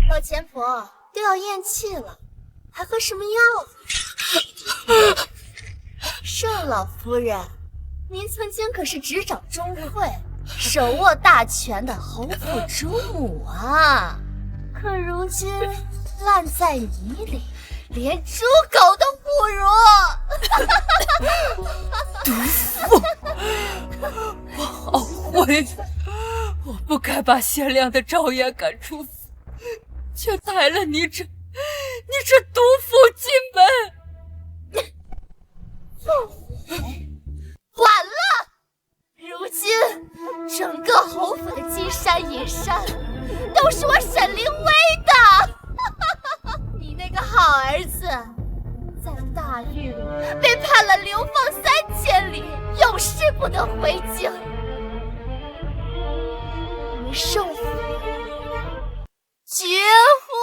老钱婆都要咽气了，还喝什么药？盛老夫人，您曾经可是执掌钟会、手握大权的侯府主母啊，可如今烂在泥里，连猪狗都不如。毒妇，我后悔，我不该把贤良的赵岩赶出府，却带了你这毒妇进门。后悔？晚了！如今整个侯府的金山银山都是我沈凌威的。你那个好儿子在大狱里被判了流放3000里，永世不得回京。你们盛府绝户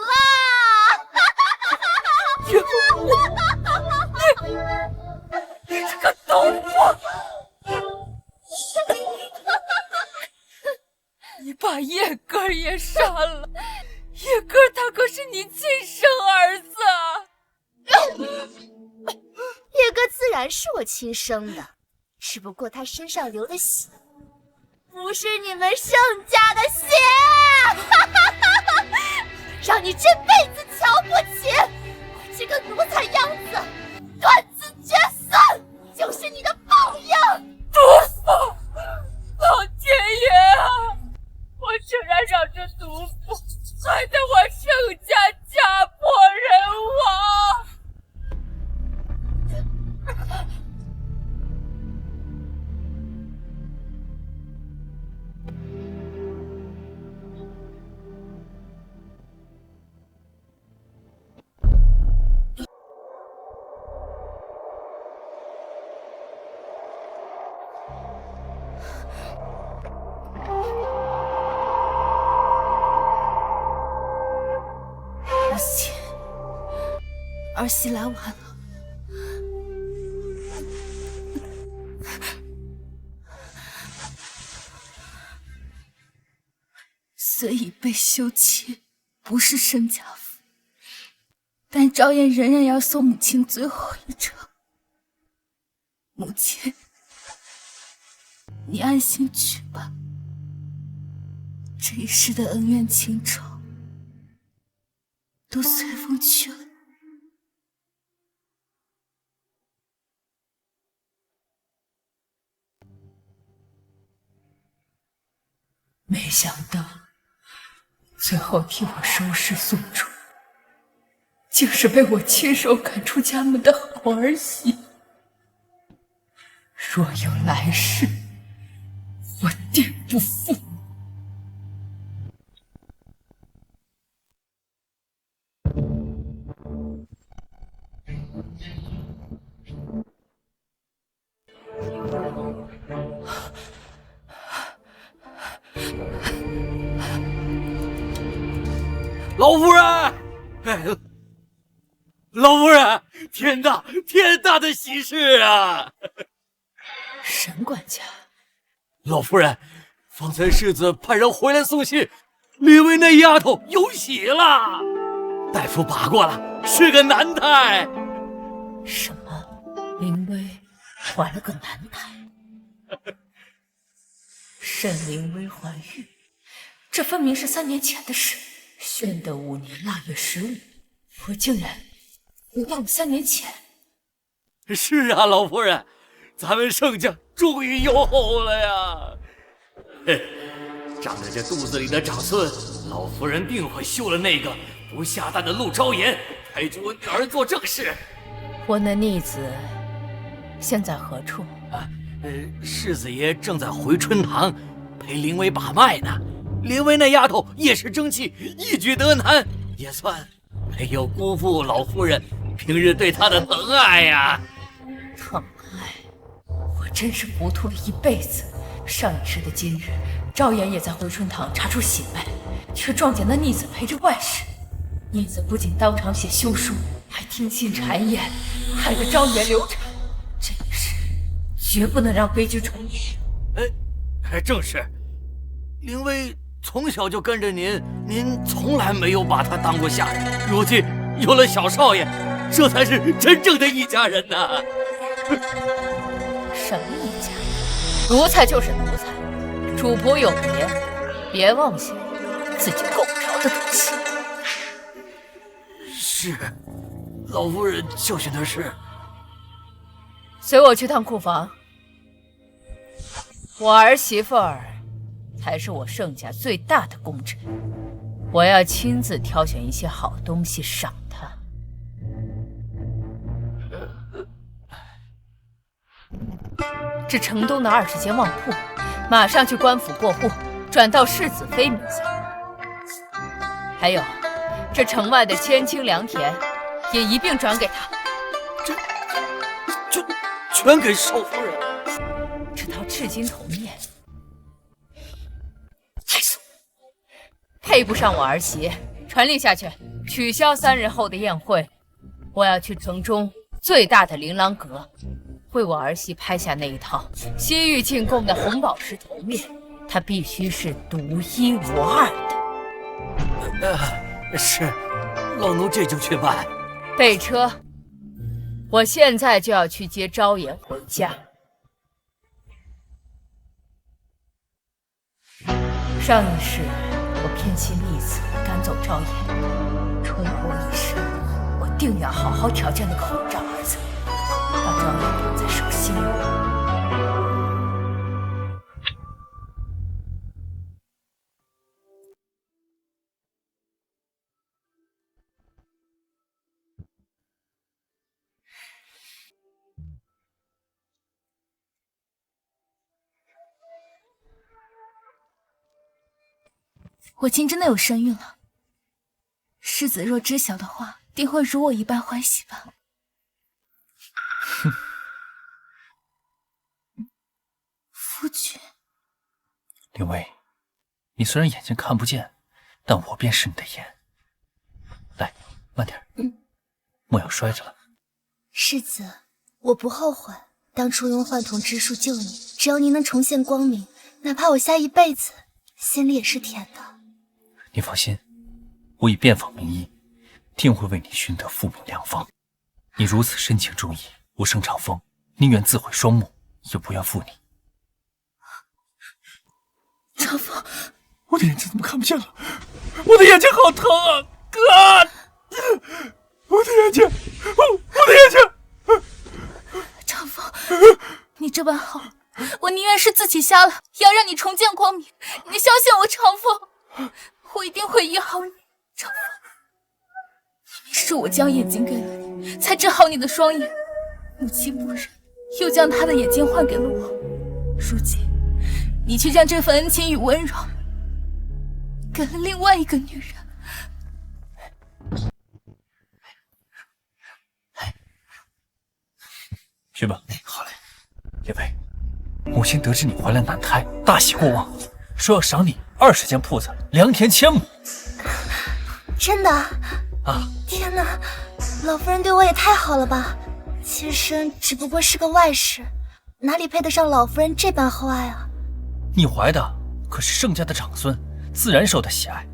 啦！绝户！你这个毒妇！你把叶哥也杀了，叶哥他可是你亲生儿子啊！叶哥自然是我亲生的，只不过他身上流的血不是你们盛家的血，让你这辈子瞧不起我这个奴才养子，断子绝孙就是你的报应。毒妇，老天爷啊！我竟然让这毒妇害得我盛家家破人亡！儿媳来晚了。虽已被休妻，不是申家府，但赵燕仍然要送母亲最后一程。母亲，你安心去吧，这一世的恩怨情仇都随风去了。没想到，最后替我收拾送终，竟是被我亲手赶出家门的好儿媳。若有来世，我定不负。老夫人，哎，老夫人，天大的喜事啊！沈管家，老夫人，方才世子派人回来送信，林薇那丫头有喜了，大夫把过了，是个男胎。什么？林薇怀了个男胎？沈凌薇怀孕，这分明是3年前的事。宣德5年腊月15，我竟然忘了3年前。是啊，老夫人，咱们盛家终于有后了呀！嘿，仗着这肚子里的长孙，老夫人定会休了那个不下蛋的陆昭言，抬举我女儿做正室。我那逆子现在何处？世子爷正在回春堂陪林薇把脉呢。林薇那丫头也是争气，一举得男，也算没有辜负老夫人平日对她的疼爱呀。疼爱？我真是糊涂了一辈子。上一世的今日，赵岩也在回春堂查出血脉，却撞见那逆子陪着外室。逆子不仅当场写休书，还听信谗言，害得昭元流产。这件事绝不能让悲剧重演。正是。灵薇从小就跟着您，您从来没有把她当过下人。如今有了小少爷，这才是真正的一家人呐！什么一家？奴才就是奴才，主仆有别，别妄想自己够不着的东西。是，老夫人教训的是。随我去趟库房，我儿媳妇儿才是我盛家最大的功臣，我要亲自挑选一些好东西赏她。这城东的20间旺铺，马上去官府过户，转到世子妃名下。还有，这城外的千顷良田，也一并转给他。这全给少夫人。这套赤金铜面，配不上我儿媳，传令下去，取消3日后的宴会。我要去城中最大的琳琅阁，为我儿媳拍下那一套西域进贡的红宝石铜面，它必须是独一无二的。是，老奴这就去办。备车，我现在就要去接昭言回家。上一世，我偏心逆子，赶走昭言。春后一生，我定要好好调教那个混账儿子，让昭言不再守心我。我竟真的有身孕了。世子若知晓的话，定会如我一般欢喜吧。哼，夫君，灵薇，你虽然眼睛看不见，但我便是你的眼。来，慢点，莫要摔着了。世子，我不后悔当初用幻瞳之术救你，只要您能重现光明，哪怕我下一辈子，心里也是甜的。你放心，我已遍访名医，定会为你寻得复命良方。你如此深情重义，无生长风，宁愿自毁双目，也不愿负你。长风，我的眼睛怎么看不见了？我的眼睛好疼啊！哥，我的眼睛，我的眼睛！长风，你这般好，我宁愿是自己瞎了，也要让你重见光明。你相信我，长风，我一定会医好你。长风，明明是我将眼睛给了你，才治好你的双眼。母亲不忍，又将她的眼睛换给了我。如今，你却将这份恩情与温柔给了另外一个女人。去吧。好嘞。叶薇，母亲得知你怀了男胎，大喜过望，说要赏你20间铺子，良田1000亩。真的？啊！天哪，老夫人对我也太好了吧！妾身只不过是个外室，哪里配得上老夫人这般厚爱啊？你怀的可是盛家的长孙，自然受到喜爱。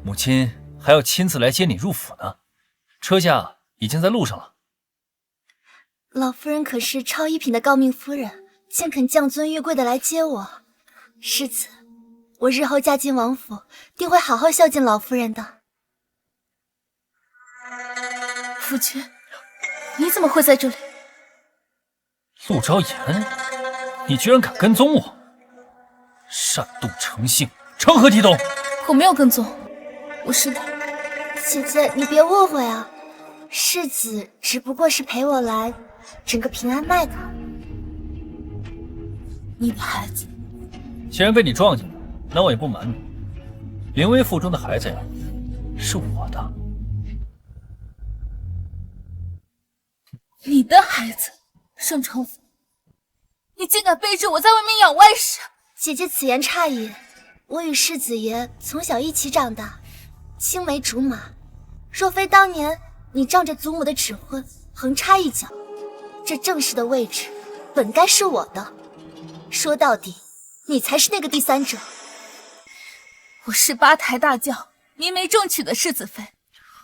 母亲还要亲自来接你入府呢，车驾已经在路上了。老夫人可是超一品的诰命夫人，竟肯降尊玉贵的来接我。世子，我日后嫁进王府，定会好好孝敬老夫人的。夫君，你怎么会在这里？陆昭言，你居然敢跟踪我，擅动成性，成何体统？我没有跟踪，我是你。姐姐，你别误会啊，世子只不过是陪我来整个平安脉的。你的孩子既然被你撞见了，那我也不瞒你，灵薇腹中的孩子呀，是我的。你的孩子，盛长风，你竟敢背着我在外面养外室！姐姐此言差矣，我与世子爷从小一起长大，青梅竹马。若非当年你仗着祖母的指挥横插一脚，这正式的位置本该是我的。说到底，你才是那个第三者。我是八抬大轿，明媒正娶的世子妃，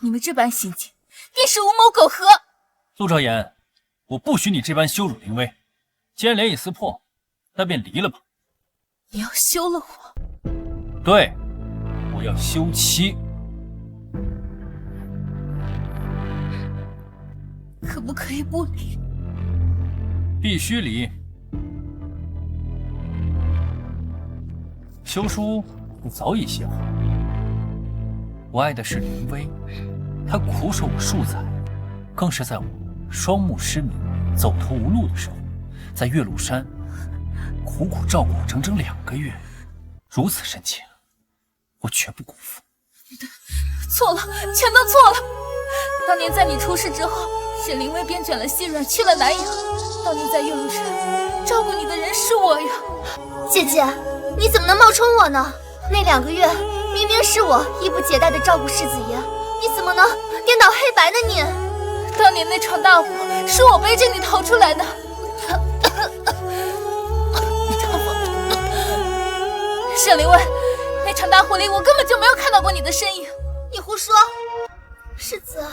你们这般行径，便是无谋苟合。陆兆言，我不许你这般羞辱凌薇。既然联谊撕破，那便离了吧。你要休了我？对，我要休妻。可不可以不离？必须离。休书你早已写好。我爱的是凌薇，她苦守我数载，更是在我双目失明、走投无路的时候，在岳麓山苦苦照顾我整整2个月，如此深情，我绝不辜负。错了，全都错了。当年在你出事之后，沈凌薇便卷了细软去了南阳。当年在岳麓山照顾你的人是我呀。姐姐，你怎么能冒充我呢？那2个月明明是我衣不解带的照顾世子爷，你怎么能颠倒黑白呢你？当年那场大火是我背着你逃出来的。沈凌薇，那场大火里我根本就没有看到过你的身影。你胡说！世子，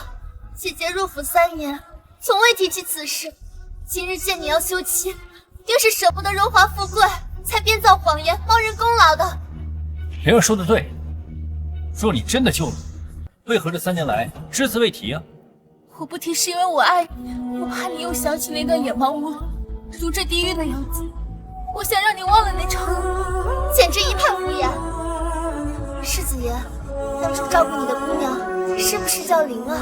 姐姐入府3年，从未提起此事。今日见你要休妻，定是舍不得荣华富贵，才编造谎言冒认功劳的。灵儿说的对，若你真的救了我，为何这3年来只字未提啊？我不提是因为我爱你，我怕你又想起那段野蛮无路、如坠地狱的样子。我想让你忘了那场，简直一派胡言。世子爷，当初照顾你的姑娘是不是叫灵儿？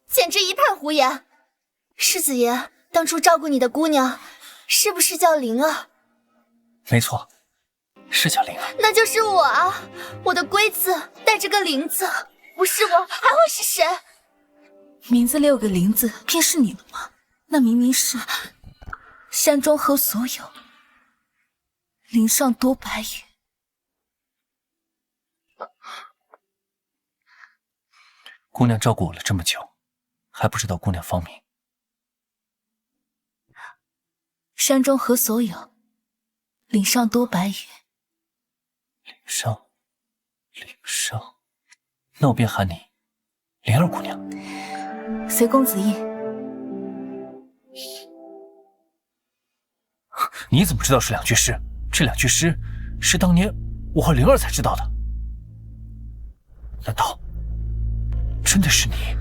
简直一派胡言。世子爷，当初照顾你的姑娘是不是叫灵儿？没错，是叫灵儿。那就是我啊！我的龟字带着个灵字，不是我还会是谁？名字6个灵字，便是你了吗？那明明是山中何所有，林上多白云。姑娘照顾我了这么久，还不知道姑娘芳名。山中何所有，岭上多白云。岭上，那我便喊你灵儿姑娘。随公子意。你怎么知道是2句诗？这2句诗是当年我和灵儿才知道的。难道真的是你？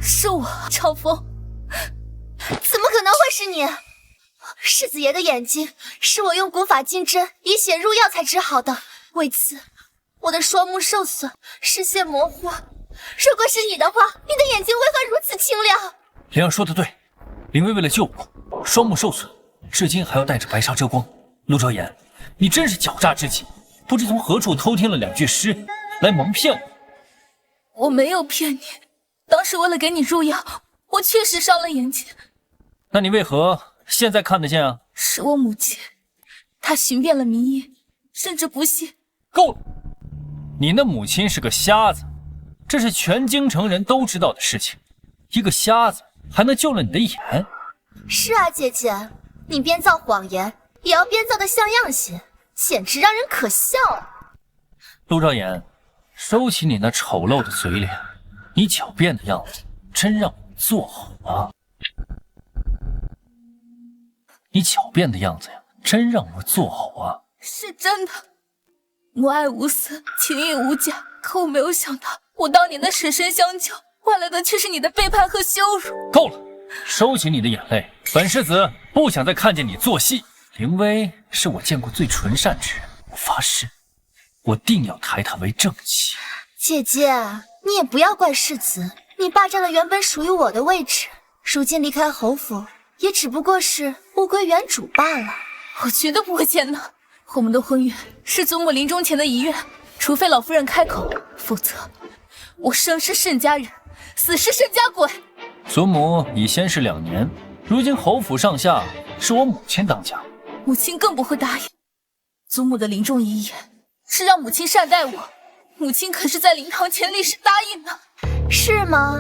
是我，长风。怎么可能会是你？世子爷的眼睛是我用古法金针以血入药才治好的，为此我的双目受损，视线模糊。如果是你的话，你的眼睛为何如此清亮？灵儿说的对，灵薇为了救我，双目受损，至今还要带着白纱遮光。陆昭言，你真是狡诈之极，不知从何处偷听了2句诗来蒙骗我。我没有骗你，当时为了给你入药，我确实伤了眼睛。那你为何现在看得见啊？是我母亲，她寻遍了名医，甚至不信。够了！你那母亲是个瞎子，这是全京城人都知道的事情。一个瞎子还能救了你的眼？是啊，姐姐，你编造谎言也要编造的像样些，简直让人可笑啊！陆兆言，收起你那丑陋的嘴脸，你狡辩的样子真让我作呕啊！你狡辩的样子呀，真让我作呕啊！是真的，母爱无私，情义无价。可我没有想到，我当年的舍身相救，换来的却是你的背叛和羞辱。够了，收起你的眼泪，本世子不想再看见你做戏。凌薇是我见过最纯善之人，我发誓，我定要抬她为正妻。姐姐，你也不要怪世子，你霸占了原本属于我的位置，如今离开侯府，也只不过是物归原主罢了。我绝对不会签的。我们的婚约是祖母临终前的遗愿，除非老夫人开口，否则我生是盛家人，死是盛家鬼。祖母已仙逝2年，如今侯府上下是我母亲当家。母亲更不会答应。祖母的临终遗言是让母亲善待我，母亲可是在灵堂前立誓答应的。是吗？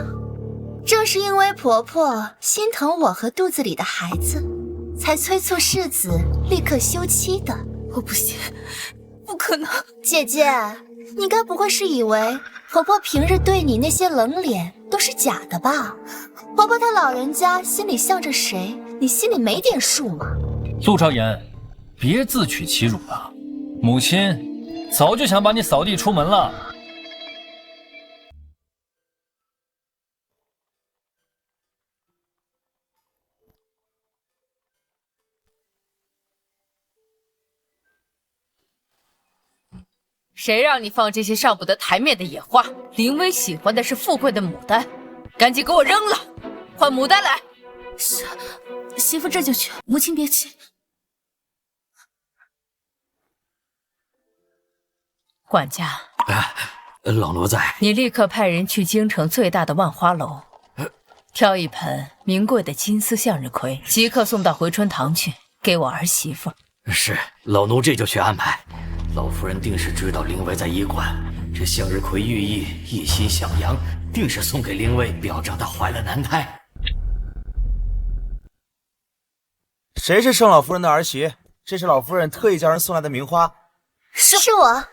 正是因为婆婆心疼我和肚子里的孩子，才催促世子立刻休妻的。我不信，不可能。姐姐，你该不会是以为婆婆平日对你那些冷脸都是假的吧？婆婆她老人家心里向着谁，你心里没点数吗？陆昭言，别自取其辱了。母亲早就想把你扫地出门了。谁让你放这些上不得台面的野话？林薇喜欢的是富贵的牡丹，赶紧给我扔了，换牡丹来。是，媳妇这就去。母亲别急。管家，老奴在。你立刻派人去京城最大的万花楼，挑一盆名贵的金丝向日葵，即刻送到回春堂去，给我儿媳妇。是，老奴这就去安排。老夫人定是知道灵薇在医馆，这向日葵寓意一心向阳，定是送给灵薇，表彰她怀了男胎。谁是盛老夫人的儿媳？这是老夫人特意叫人送来的名花。是我。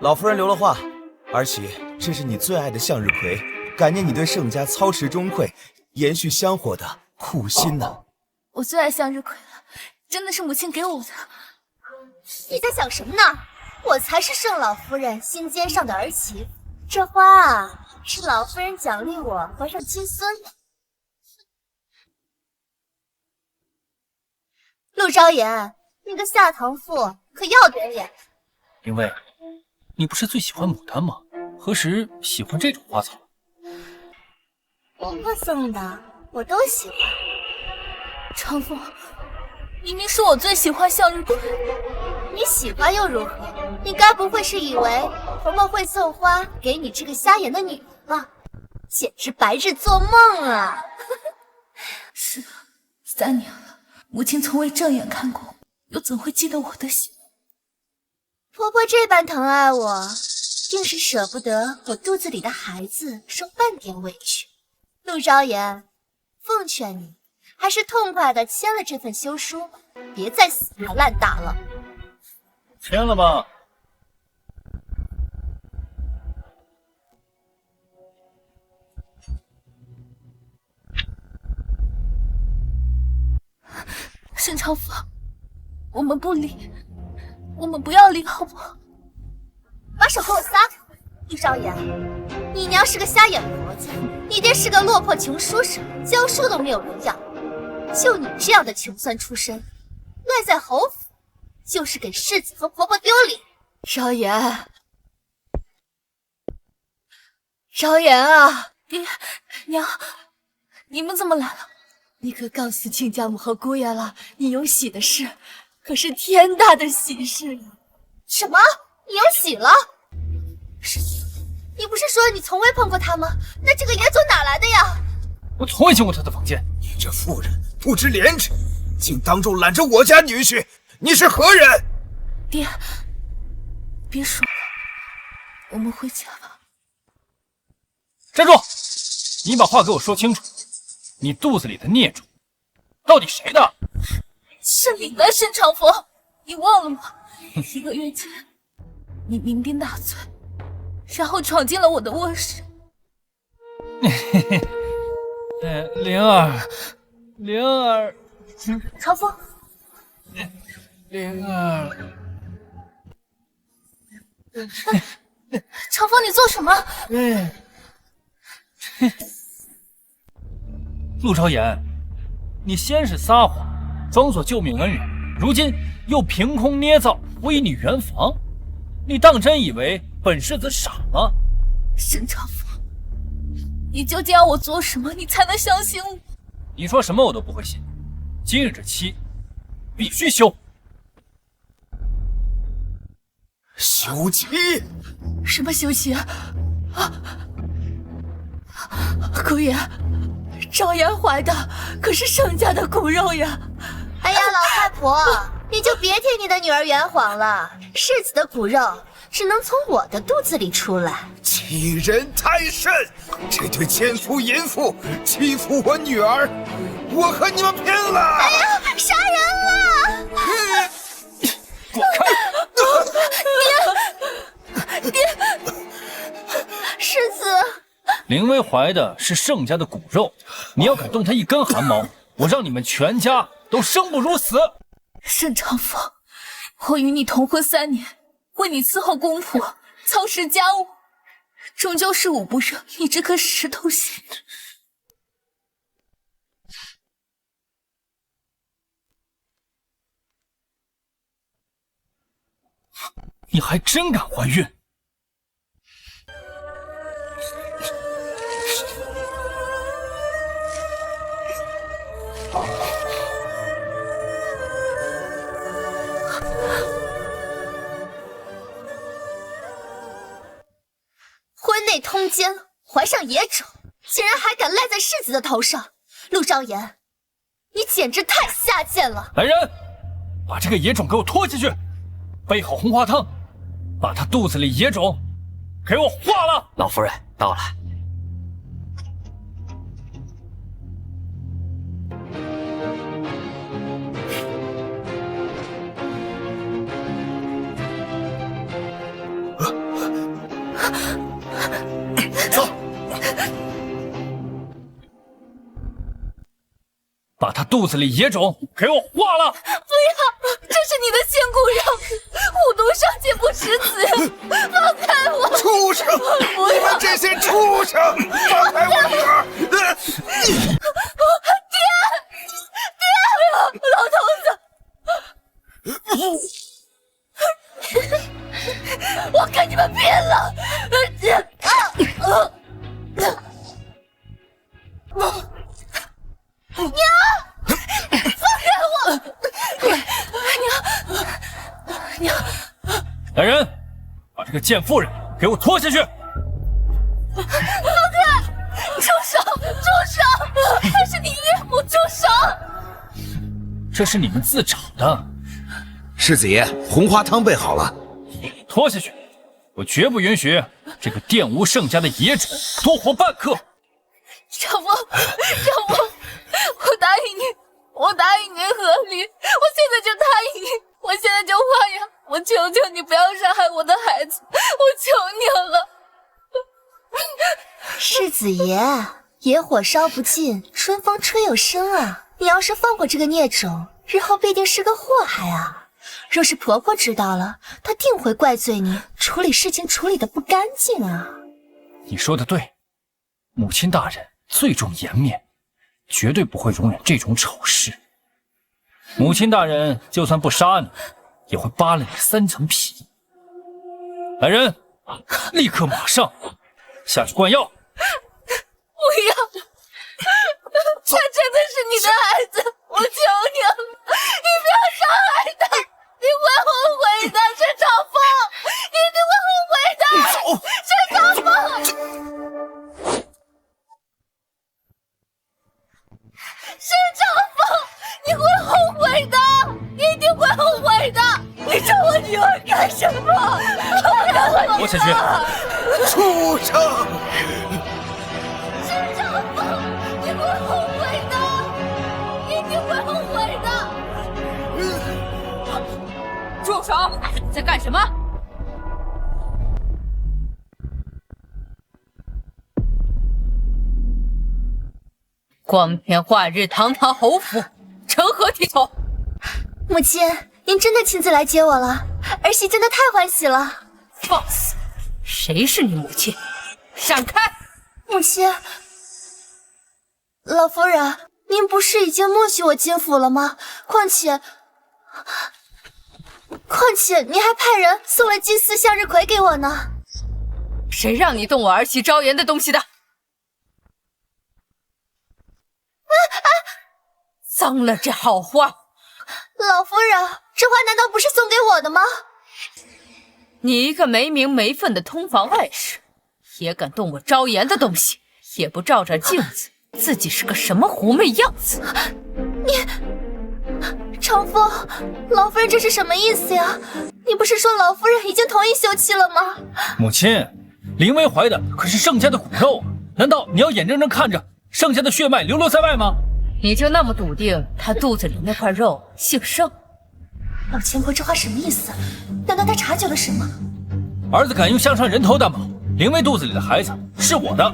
老夫人留了话，儿媳，这是你最爱的向日葵，感念你对盛家操持终馈，延续香火的苦心呢。我最爱向日葵了，真的是母亲给我的。你在想什么呢？我才是盛老夫人心尖上的儿媳妇，这花啊，是老夫人奖励我怀上亲孙的。陆昭言，你个下堂妇可要点脸！灵薇，你不是最喜欢牡丹吗？何时喜欢这种花草？婆婆送的，我都喜欢。长风，明明是我最喜欢向日葵。你喜欢又如何？你该不会是以为婆婆会送花给你这个瞎眼的女人吧？简直白日做梦啊！是的，3年了，母亲从未正眼看过我，又怎会记得我的喜？婆婆这般疼爱我，定是舍不得我肚子里的孩子受半点委屈。陆昭言，奉劝你，还是痛快的签了这份休书吧，别再死缠烂打了。签了吧。盛长风，我们不离，我们不要离，好不好？把手给我撒开！陆昭言，你娘是个瞎眼婆子，你爹是个落魄穷书生，教书都没有人要。就你这样的穷酸出身，赖在侯府，就是给世子和婆婆丢脸。昭言，昭言啊！爹娘，你们怎么来了？你可告诉亲家母和姑爷了，你有喜的事，可是天大的喜事呀！什么？你有喜了？世子，你不是说你从未碰过他吗？那这个野种哪来的呀？我从未进过他的房间。你这妇人不知廉耻，竟当众揽着我家女婿，你是何人？爹，别说了，我们回家吧。站住！你把话给我说清楚。你肚子里的孽种，到底谁的？是你的，盛长风，你忘了吗？1个月前，你酩酊大醉，然后闯进了我的卧室。灵儿，长风，灵儿，长风，你做什么？陆昭言，你先是撒谎，装作救命恩人，如今又凭空捏造为你圆房，你当真以为本世子傻吗？沈长风，你究竟要我做什么，你才能相信我？你说什么我都不会信。今日这期必须休。休妻？什么休息啊？姑爷，昭妍怀的可是盛家的骨肉呀！哎呀，老太婆，你就别替你的女儿圆谎了。世子的骨肉只能从我的肚子里出来。欺人太甚！这对奸夫淫妇欺负我女儿，我和你们拼了！哎呀，杀人了！滚开！爹，世子。林薇怀的是盛家的骨肉，你要敢动他一根汗毛，我让你们全家都生不如死！盛长风，我与你同婚3年，为你伺候公仆，操持家务，终究是我不让你这颗石头心。你还真敢怀孕！婚内通奸，怀上野种，竟然还敢赖在世子的头上，陆昭言，你简直太下贱了！来人，把这个野种给我拖下去，备好红花汤，把他肚子里野种给我化了。老夫人到了。走，把他肚子里野种给我化了。不要，这是你的仙骨肉，虎毒上贱不食子呀！放开我！畜生！你们这些畜生！放开我女儿！爹，老头子，我跟你们拼了！娘，来人，把这个贱妇人给我拖下去！住手！他是你岳母！住手！这是你们自找的。世子爷，红花汤备好了，拖下去！我绝不允许这个玷污盛家的野种多活半刻。长风，我答应你和离，我现在就答应你，我现在就画押，我求求你不要杀害我的孩子，我求你了。世子爷，野火烧不尽，春风吹又生啊！你要是放过这个孽种，日后必定是个祸害啊！若是婆婆知道了，她定会怪罪你处理事情处理的不干净啊！你说的对，母亲大人最重颜面，绝对不会容忍这种丑事。母亲大人就算不杀你，也会扒了你3层皮。来人，立刻马上下去灌药。不要，他真的是你的孩子，我求你了，你不要伤害他，你会后悔的，沈长风，你一定会后悔的，沈长风，沈长风，你会后悔的，你一定会后悔的，你找我女儿干什么？拖下去！畜生！沈长风，你会后悔的，你一定会后悔的。住手！你在干什么？光天化日，堂堂侯府，成何体统？母亲，您真的亲自来接我了，儿媳真的太欢喜了。放肆！谁是你母亲？闪开！母亲，老夫人，您不是已经默许我进府了吗？况且您还派人送了祭祀向日葵给我呢。谁让你动我儿媳昭妍的东西的？脏了这好花！老夫人，这花难道不是送给我的吗？你一个没名没分的通房外室，也敢动我昭妍的东西，也不照照镜子，自己是个什么狐媚样子。长风，老夫人这是什么意思呀？你不是说老夫人已经同意休妻了吗？母亲，林薇怀的可是盛家的骨肉啊，难道你要眼睁睁看着盛家的血脉流落在外吗？你就那么笃定她肚子里那块肉姓盛？老钱婆这话什么意思？难道他察觉了什么？儿子敢用项上人头担保，林薇肚子里的孩子是我的。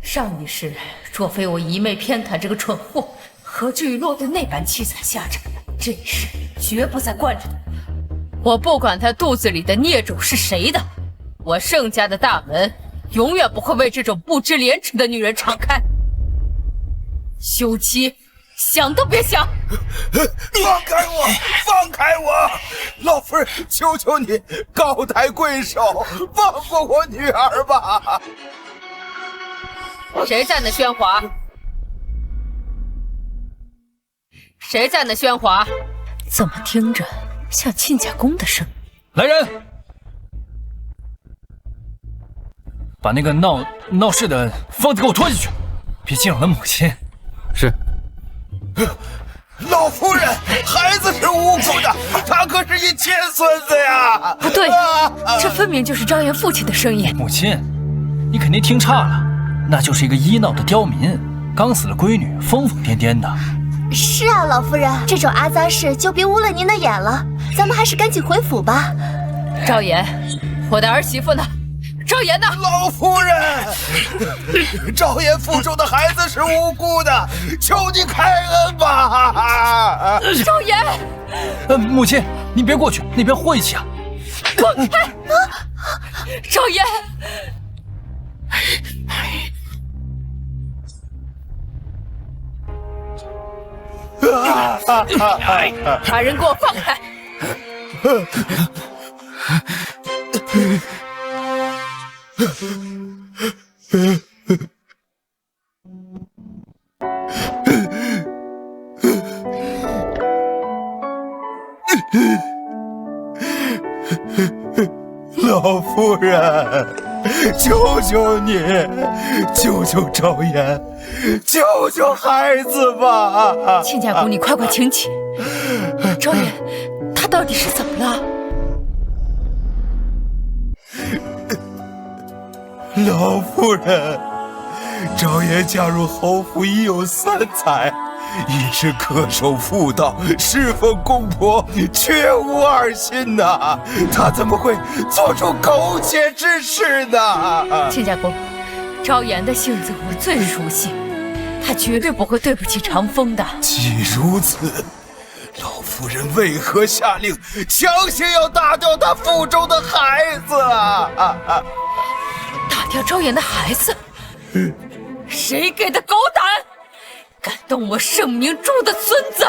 上一世若非我一昧偏袒这个蠢货，何至于落得那般凄惨下场？这一世绝不再惯着他。我不管他肚子里的孽种是谁的，我盛家的大门永远不会为这种不知廉耻的女人敞开。休妻，想都别想！放开我！放开我！老夫人，求求你，高抬贵手，放过我女儿吧！谁在那喧哗？谁在那喧哗？怎么听着像亲家公的声音？来人，把那个闹事的疯子给我拖进去，别惊扰了母亲。是。老夫人，孩子是无辜的，他可是一亲孙子呀！不对，这分明就是昭言父亲的声音。母亲，你肯定听差了，那就是一个医闹的刁民，刚死了闺女，疯疯癫癫的。是啊，老夫人，这种阿杂事就别污了您的眼了，咱们还是赶紧回府吧。昭言，我的儿媳妇呢？昭言呢？老夫人，昭言腹中的孩子是无辜的，求你开恩吧！昭言，母亲，你别过去，那边晦气啊！滚开！昭言，把人给我放开！老夫人，求求你，救救昭言，救救孩子吧！亲家公，你快请起。昭言，他到底是怎么了？老夫人，昭言嫁入侯府已有3载，一直恪守妇道，侍奉公婆，绝无二心呐！她怎么会做出苟且之事呢？亲家公，昭言的性子我最熟悉，他绝对不会对不起长风的。既如此，老夫人为何下令强行要打掉她腹中的孩子啊？打掉昭言的孩子？谁给的狗胆？敢动我盛明珠的孙子！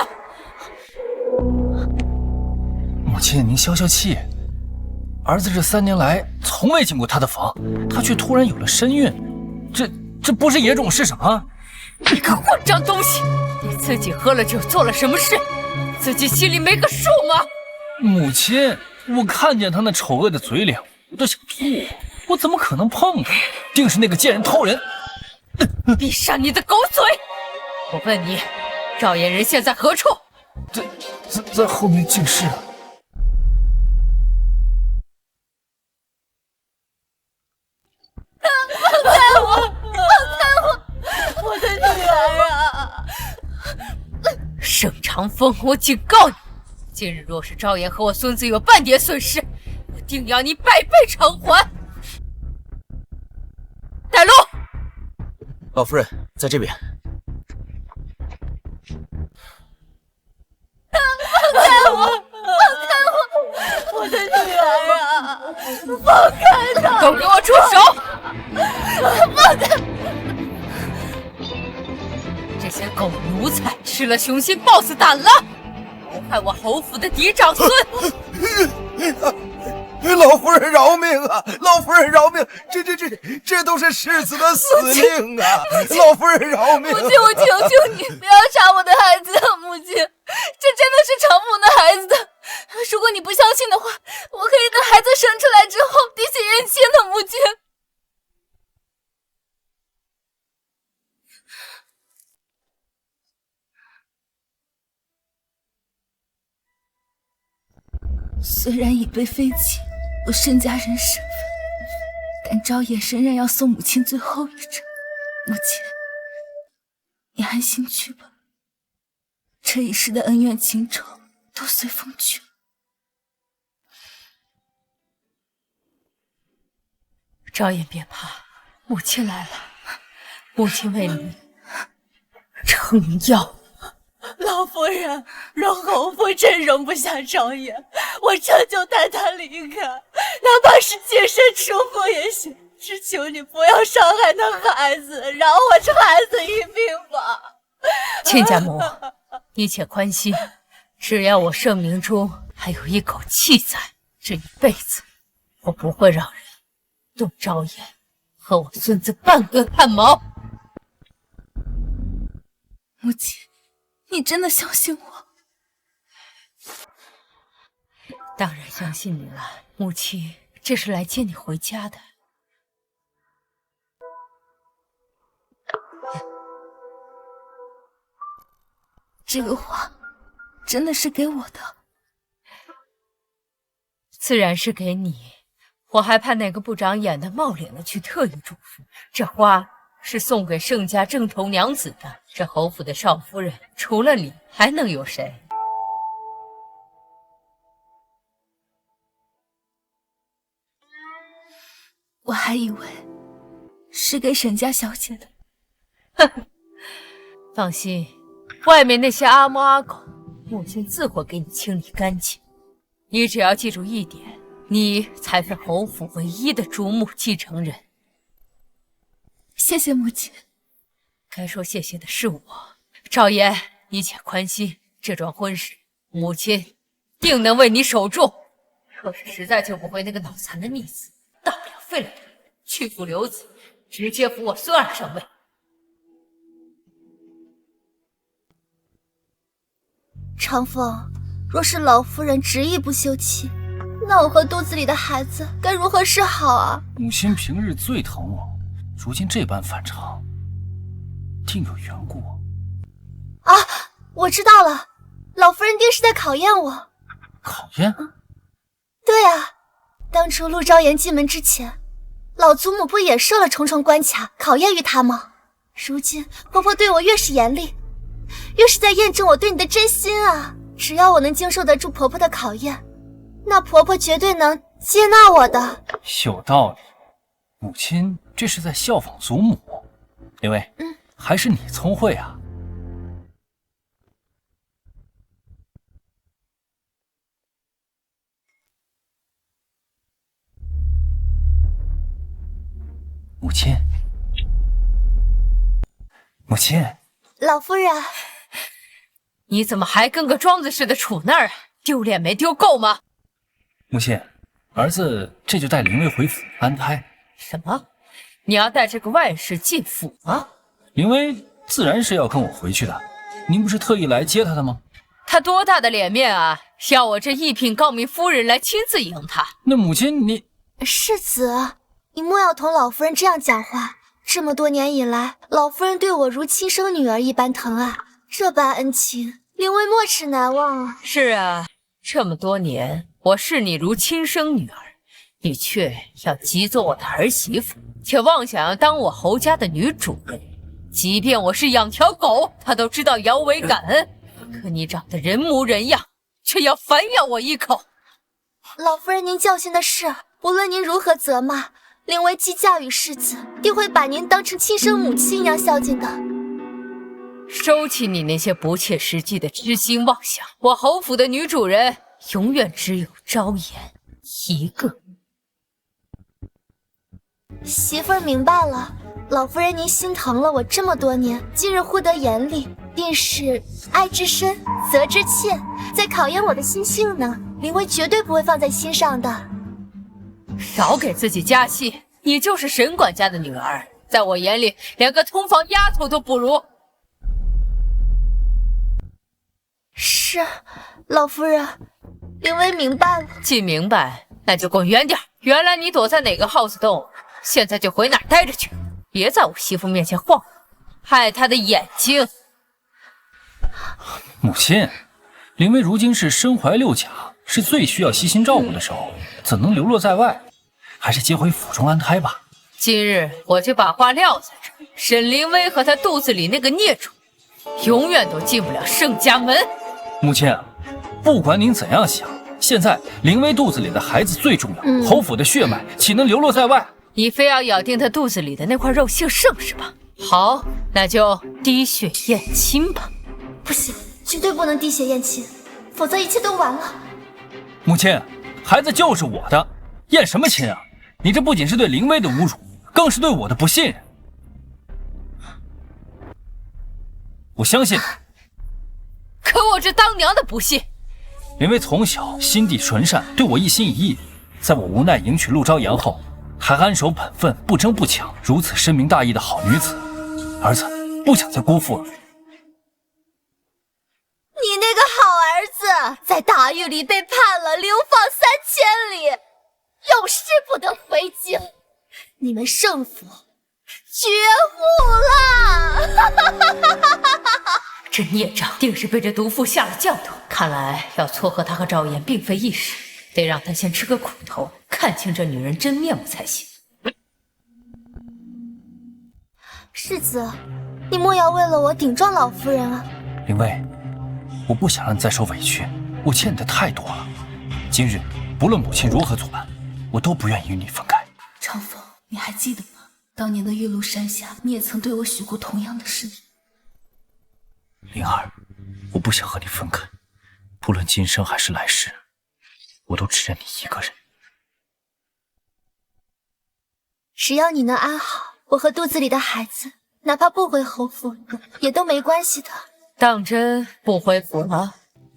母亲，您消消气。儿子这3年来从未进过他的房，他却突然有了身孕，这不是野种是什么？你个混账东西！你自己喝了酒做了什么事？自己心里没个数吗？母亲，我看见他那丑恶的嘴脸，我都想吐。我怎么可能碰他？定是那个贱人偷人！闭上你的狗嘴！我问你，赵嫣人现在何处？在后面进室了。放开我！放开我！我的女儿啊！盛长风，我警告你，今日若是赵嫣和我孙子有半点损失，我定要你百倍偿还！带路！老夫人，在这边。放开我！放开我！我的女儿啊！放开她！都给我住手！放开！这些狗奴才吃了雄心豹子胆了，谋害我侯府的嫡长孙！老夫人饶命啊！老夫人饶命！这都是世子的死令啊！老夫人饶命！母亲，我求求你，不要杀我的孩子！母亲，这真的是长风的孩子的。如果你不相信的话，我可以等孩子生出来之后滴血验亲的。母亲，虽然已被废弃我盛家人身份，但昭妍仍然要送母亲最后一程。母亲，你安心去吧，这一世的恩怨情仇都随风去了。昭妍别怕，母亲来了，母亲为你撑腰。老夫人，若侯府真容不下昭妍，我这就带她离开，哪怕是净身出户也行。只求你不要伤害那孩子，饶我这孩子一命吧。亲家母，你且宽心，只要我圣明中还有一口气在，这一辈子我不会让人动昭妍和我孙子半根汗毛。母亲，你真的相信我？当然相信你了，母亲这是来接你回家的。这个话真的是给我的？自然是给你，我还怕哪个不长眼的冒领了去特意嘱咐。这花是送给盛家正头娘子的，这侯府的少夫人除了你还能有谁？我还以为是给沈家小姐的。呵呵，放心，外面那些阿猫阿狗，母亲自会给你清理干净。你只要记住一点，你才是侯府唯一的主母继承人。谢谢母亲。该说谢谢的是我。昭妍，你且宽心，这桩婚事，母亲定能为你守住。若是实在救不回那个脑残的逆子，大不了废了他，去父留子，直接扶我孙儿上位。长风，若是老夫人执意不休妻，那我和肚子里的孩子该如何是好啊？母亲平日最疼我，如今这般反常，定有缘故。啊，我知道了，老夫人定是在考验我。考验？对啊，当初陆昭言进门之前，老祖母不也设了重重关卡，考验于她吗？如今婆婆对我越是严厉，越是在验证我对你的真心啊！只要我能经受得住婆婆的考验，那婆婆绝对能接纳我的。有道理，母亲这是在效仿祖母。林薇，还是你聪慧啊。母亲，母亲，老夫人，你怎么还跟个庄子似的杵那儿啊？丢脸没丢够吗？母亲，儿子这就带林薇回府安胎。什么？你要带这个外室进府吗？林薇自然是要跟我回去的，您不是特意来接她的吗？她多大的脸面啊，要我这一品诰命夫人来亲自迎她？那母亲你……世子，你莫要同老夫人这样讲话。这么多年以来，老夫人对我如亲生女儿一般疼爱，这般恩情，林薇没齿难忘啊。是啊，这么多年，我视你如亲生女儿，你却要急做我的儿媳妇，且妄想要当我侯家的女主人。即便我是养条狗，她都知道摇尾感恩。可你长得人模人样，却要反咬我一口。老夫人，您教训的是，无论您如何责骂，林薇既嫁与世子，定会把您当成亲生母亲一样孝敬的。收起你那些不切实际的痴心妄想，我侯府的女主人永远只有昭妍一个。媳妇儿明白了，老夫人您心疼了我这么多年，今日护得严厉，定是爱之深，责之切，在考验我的心性呢。林薇绝对不会放在心上的。少给自己加戏，你就是沈管家的女儿，在我眼里连个通房丫头都不如。是，老夫人，林薇明白了。既明白，那就滚远点。原来你躲在哪个耗子洞，现在就回哪儿待着去，别在我媳妇面前晃，害她的眼睛。母亲，林薇如今是身怀六甲，是最需要悉心照顾的时候，怎能流落在外？还是接回府中安胎吧。今日我就把话撂在这儿，沈凌薇和她肚子里那个孽种，永远都进不了盛家门。母亲，不管您怎样想，现在凌薇肚子里的孩子最重要，侯府的血脉岂能流落在外？你非要咬定她肚子里的那块肉姓盛是吧？好，那就滴血验亲吧。不行，绝对不能滴血验亲，否则一切都完了。母亲，孩子就是我的，验什么亲啊？你这不仅是对凌薇的侮辱，更是对我的不信任。我相信，可我这当娘的不信。凌薇从小心地纯善，对我一心一意，在我无奈迎娶陆昭言后，还安守本分，不争不抢，如此深明大义的好女子，儿子不想再辜负了。你那个好儿子在大狱里被判了流放3000里，永世不得回京。你们圣府绝悟了！这孽障定是被这毒妇下了降头，看来要撮合他和赵岩并非易事，得让他先吃个苦头，看清这女人真面目才行。世子，你莫要为了我顶撞老夫人啊！凌薇，我不想让你再受委屈，我欠你的太多了。今日不论母亲如何阻拦，我都不愿意与你分开。长风，你还记得吗？当年的玉露山下，你也曾对我许过同样的誓言。灵儿，我不想和你分开，不论今生还是来世，我都只认你一个人。只要你能安好，我和肚子里的孩子，哪怕不回侯府，也都没关系的。当真不回府了？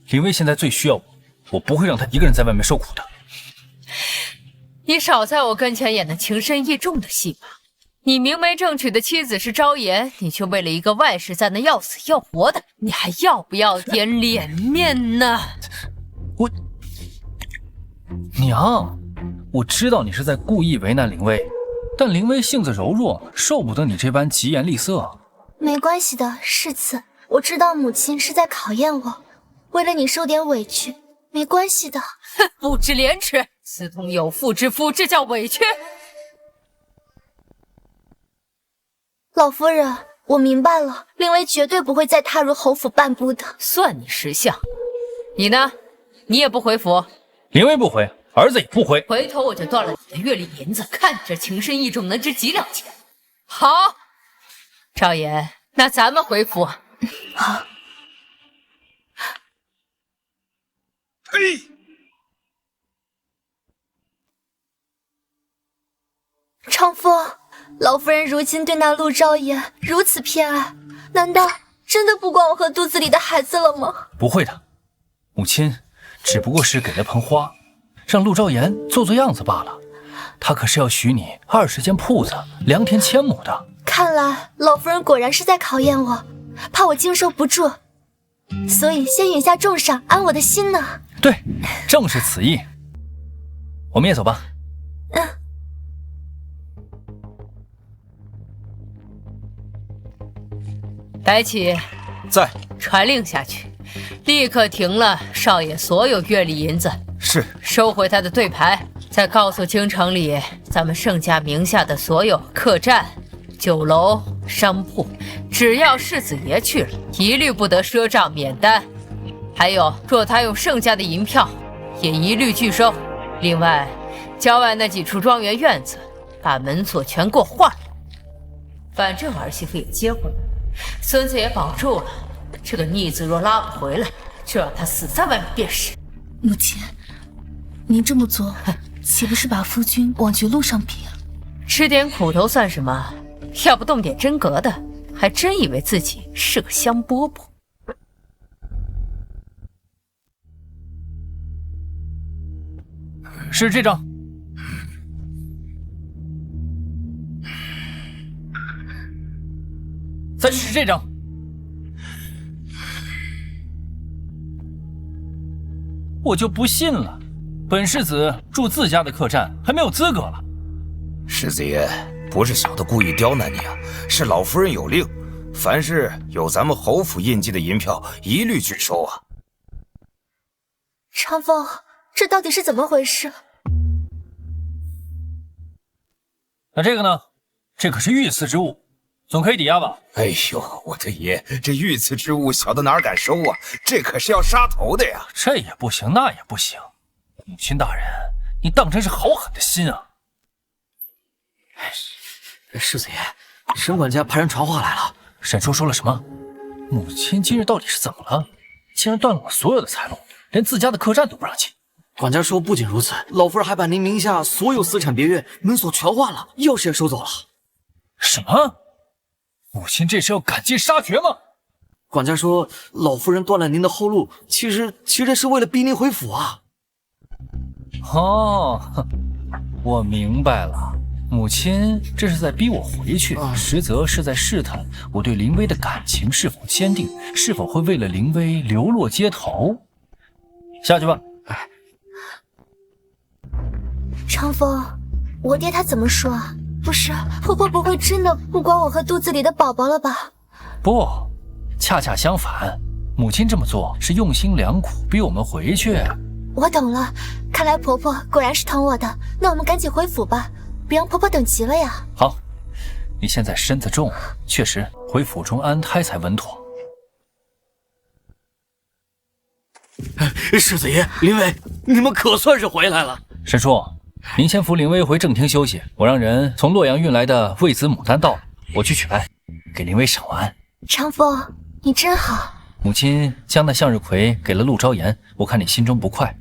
林薇现在最需要我，我不会让她一个人在外面受苦的。你少在我跟前演那情深意重的戏吧。你明媒正娶的妻子是昭妍，你却为了一个外室在那要死要活的，你还要不要点脸面呢？我娘，我知道你是在故意为难林薇，但林薇性子柔弱，受不得你这般疾言厉色。没关系的，世子，我知道母亲是在考验我，为了你受点委屈，没关系的。哼，不知廉耻，私通有妇之夫，这叫委屈？老夫人，我明白了，令薇绝对不会再踏入侯府半步的。算你识相。你呢？你也不回府？林薇不回，儿子也不回。回头我就断了你的月例银子，看你这情深意重能值几两钱。好，赵岩，那咱们回府。好。呸！长风，老夫人如今对那陆昭言如此偏爱，难道真的不管我和肚子里的孩子了吗？不会的，母亲只不过是给了盆花，让陆昭言做做样子罢了。他可是要许你20间铺子，良田1000亩的。看来老夫人果然是在考验我，怕我经受不住，所以先允下重赏，安我的心呢。对，正是此意。我们也走吧。白起，在。传令下去，立刻停了少爷所有月例银子。是。收回他的对牌，再告诉京城里咱们盛家名下的所有客栈、酒楼、商铺，只要世子爷去了，一律不得赊账免单。还有，若他用盛家的银票，也一律拒收。另外，郊外那几处庄园院子，把门锁全给我换了。反正儿媳妇也接回来了，孙子也保住了。这个逆子若拉不回来，就让他死在外面便是。母亲，您这么做，岂不是把夫君往绝路上逼啊？吃点苦头算什么？要不动点真格的，还真以为自己是个香饽饽。是这张。再是这张。我就不信了，本世子住自家的客栈还没有资格了。世子爷不是小的故意刁难你啊，是老夫人有令，凡是有咱们侯府印记的银票，一律拒收啊。长风，这到底是怎么回事？那这个呢？这可是御赐之物，总可以抵押吧？哎呦，我的爷，这御赐之物小的哪敢收啊？这可是要杀头的呀！这也不行，那也不行。母亲大人，你当真是好狠的心啊！世子爷，沈管家派人传话来了。沈叔说了什么？母亲今日到底是怎么了？竟然断了我所有的财路，连自家的客栈都不让进。管家说，不仅如此，老夫人还把您名下所有私产别院门锁全换了，钥匙也收走了。什么？母亲这是要赶尽杀绝吗？管家说，老夫人断了您的后路，其实是为了逼您回府啊。哦，我明白了，母亲这是在逼我回去，实则是在试探我对林薇的感情是否坚定，是否会为了林薇流落街头。下去吧。长风，我爹他怎么说啊？不是，婆婆不会真的不管我和肚子里的宝宝了吧？不，恰恰相反，母亲这么做是用心良苦，逼我们回去。我懂了，看来婆婆果然是疼我的。那我们赶紧回府吧，别让婆婆等急了呀。好，你现在身子重，确实回府中安胎才稳妥。世子爷，林薇，你们可算是回来了。沈叔，您先扶林薇回正厅休息，我让人从洛阳运来的魏子牡丹到了，我去取来，给林薇赏玩。长风，你真好。母亲将那向日葵给了陆昭言，我看你心中不快。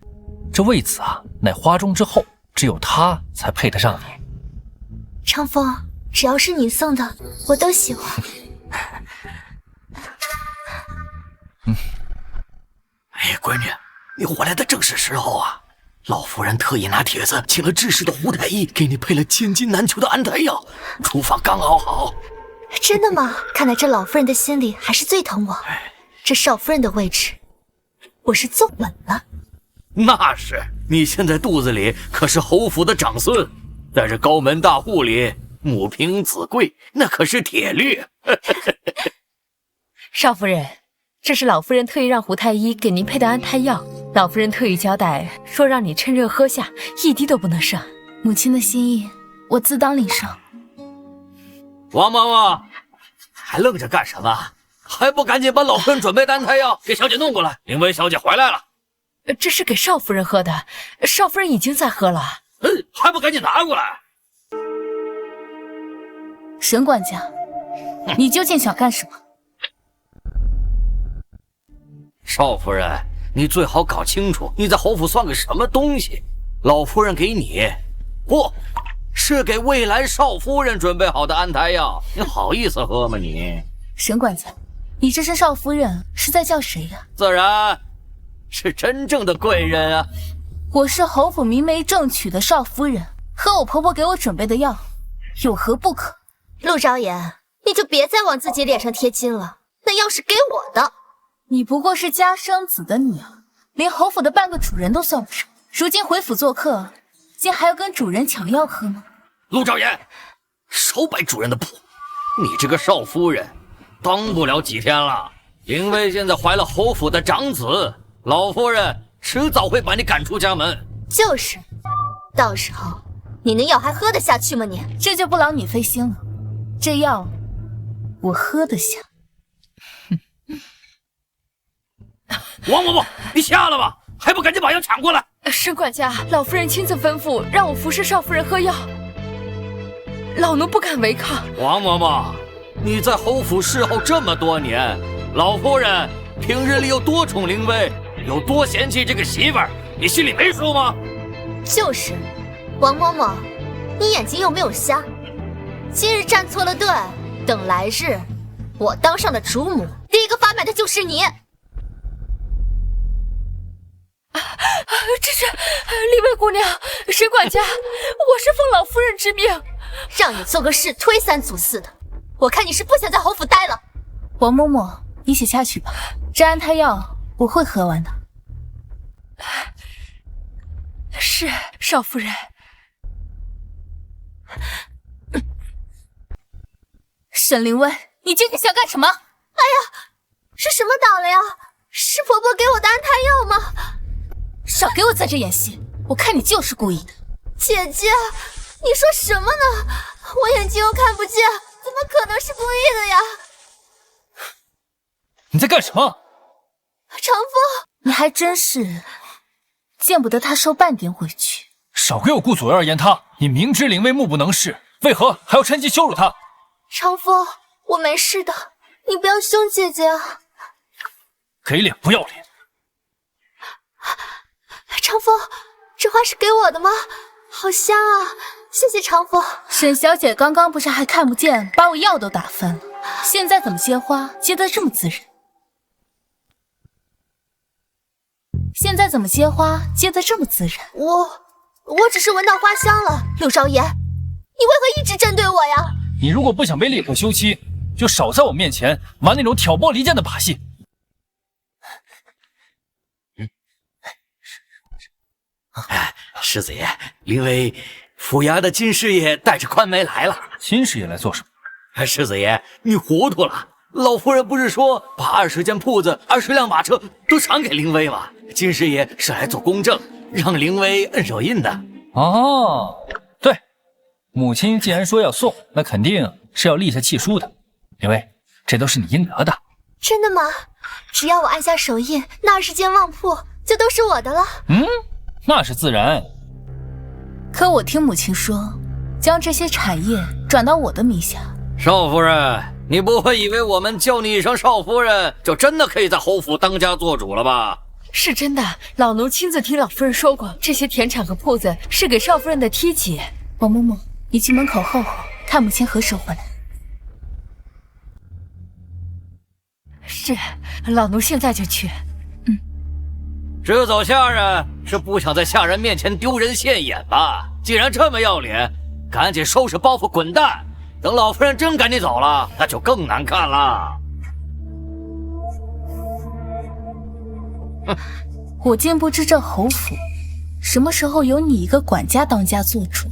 这魏子啊，乃花中之后，只有他才配得上你。长风，只要是你送的，我都喜欢。哎，闺女，你回来的正是时候啊！老夫人特意拿帖子请了治世的胡太医，给你配了千金难求的安胎药，处方刚熬好。真的吗？看来这老夫人的心里还是最疼我。这少夫人的位置，我是坐稳了。那是，你现在肚子里可是侯府的长孙，在这高门大户里，母凭子贵，那可是铁律。少夫人，这是老夫人特意让胡太医给您配的安胎药，老夫人特意交代说让你趁热喝下，一滴都不能剩。母亲的心意，我自当领受。王嬷嬷，还愣着干什么？还不赶紧把老夫人准备的安胎药给小姐弄过来！林薇小姐回来了。这是给少夫人喝的，少夫人已经在喝了。还不赶紧拿过来！沈管家，你究竟想干什么？少夫人，你最好搞清楚你在侯府算个什么东西。老夫人给你，不是给未来少夫人准备好的安胎药，你好意思喝吗你？沈管家，你这是少夫人，是在叫谁呀？自然是真正的贵人啊！我是侯府明媒正娶的少夫人，喝我婆婆给我准备的药，有何不可？陆昭言，你就别再往自己脸上贴金了，那药是给我的。你不过是家生子的女儿，连侯府的半个主人都算不上。如今回府做客，竟还要跟主人抢药喝吗？陆昭言，少摆主人的谱！你这个少夫人，当不了几天了。林薇现在怀了侯府的长子，老夫人迟早会把你赶出家门。就是，到时候你那药还喝得下去吗你？这就不劳你费心了，这药我喝得下。王嬷嬷，你瞎了吧？还不赶紧把药抢过来！沈管家，老夫人亲自吩咐让我服侍少夫人喝药，老奴不敢违抗。王嬷嬷，你在侯府侍候这么多年，老夫人平日里有多宠林薇，有多嫌弃这个媳妇儿，你心里没数吗？就是，王嬷嬷，你眼睛有没有瞎？今日站错了队，等来日我当上了主母，第一个发卖的就是你。这是李薇姑娘，沈管家，我是奉老夫人之命，让你做个事推三阻四的，我看你是不想在侯府待了。王嬷嬷，你且下去吧，这安胎药我会喝完的。是少夫人。沈凌薇，你究竟想干什么？哎呀，是什么倒了呀？是婆婆给我的安胎药吗？少少给我在这演戏，我看你就是故意的。姐姐，你说什么呢？我眼睛又看不见，怎么可能是故意的呀？你在干什么？长风，你还真是见不得他受半点委屈。少给我顾左右而言他！你明知林薇目不能视，为何还要趁机羞辱他？长风，我没事的，你不要凶姐姐啊！给脸不要脸！长风，这花是给我的吗？好香啊！谢谢长风。沈小姐刚刚不是还看不见，把我药都打翻了，现在怎么接花接得这么自然？现在怎么接花接得这么自然？我只是闻到花香了。陆昭言，你为何一直针对我呀？你如果不想被立刻休妻，就少在我面前玩那种挑拨离间的把戏。世子爷，林薇府衙的金师爷带着宽梅来了。金师爷来做什么？世子爷，你糊涂了。老夫人不是说把20间铺子、20辆马车都赏给林薇吗？金师爷是来做公证，让林薇摁手印的。哦，对，母亲既然说要送，那肯定是要立下契书的。林薇，这都是你应得的。真的吗？只要我按下手印，那20间旺铺就都是我的了。那是自然。可我听母亲说，将这些产业转到我的名下。少夫人，你不会以为我们叫你一声少夫人，就真的可以在侯府当家做主了吧？是真的，老奴亲自听老夫人说过，这些田产和铺子是给少夫人的梯级。王嬷嬷，你去门口候候，看母亲何时回来。是，老奴现在就去。这走下人是不想在下人面前丢人现眼吧？既然这么要脸，赶紧收拾包袱滚蛋！等老夫人真赶你走了，那就更难看了。我竟不知这侯府什么时候有你一个管家当家做主。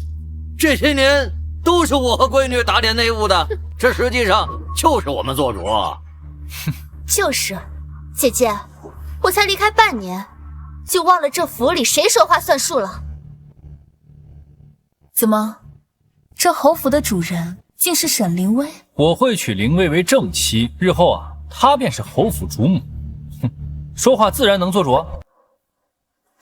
这些年都是我和闺女打点内务的，这实际上就是我们做主。就是，姐姐，我才离开半年，就忘了这府里谁说话算数了。怎么，这侯府的主人竟是沈凌薇？我会娶凌薇为正妻，日后啊，她便是侯府主母。说话自然能做主。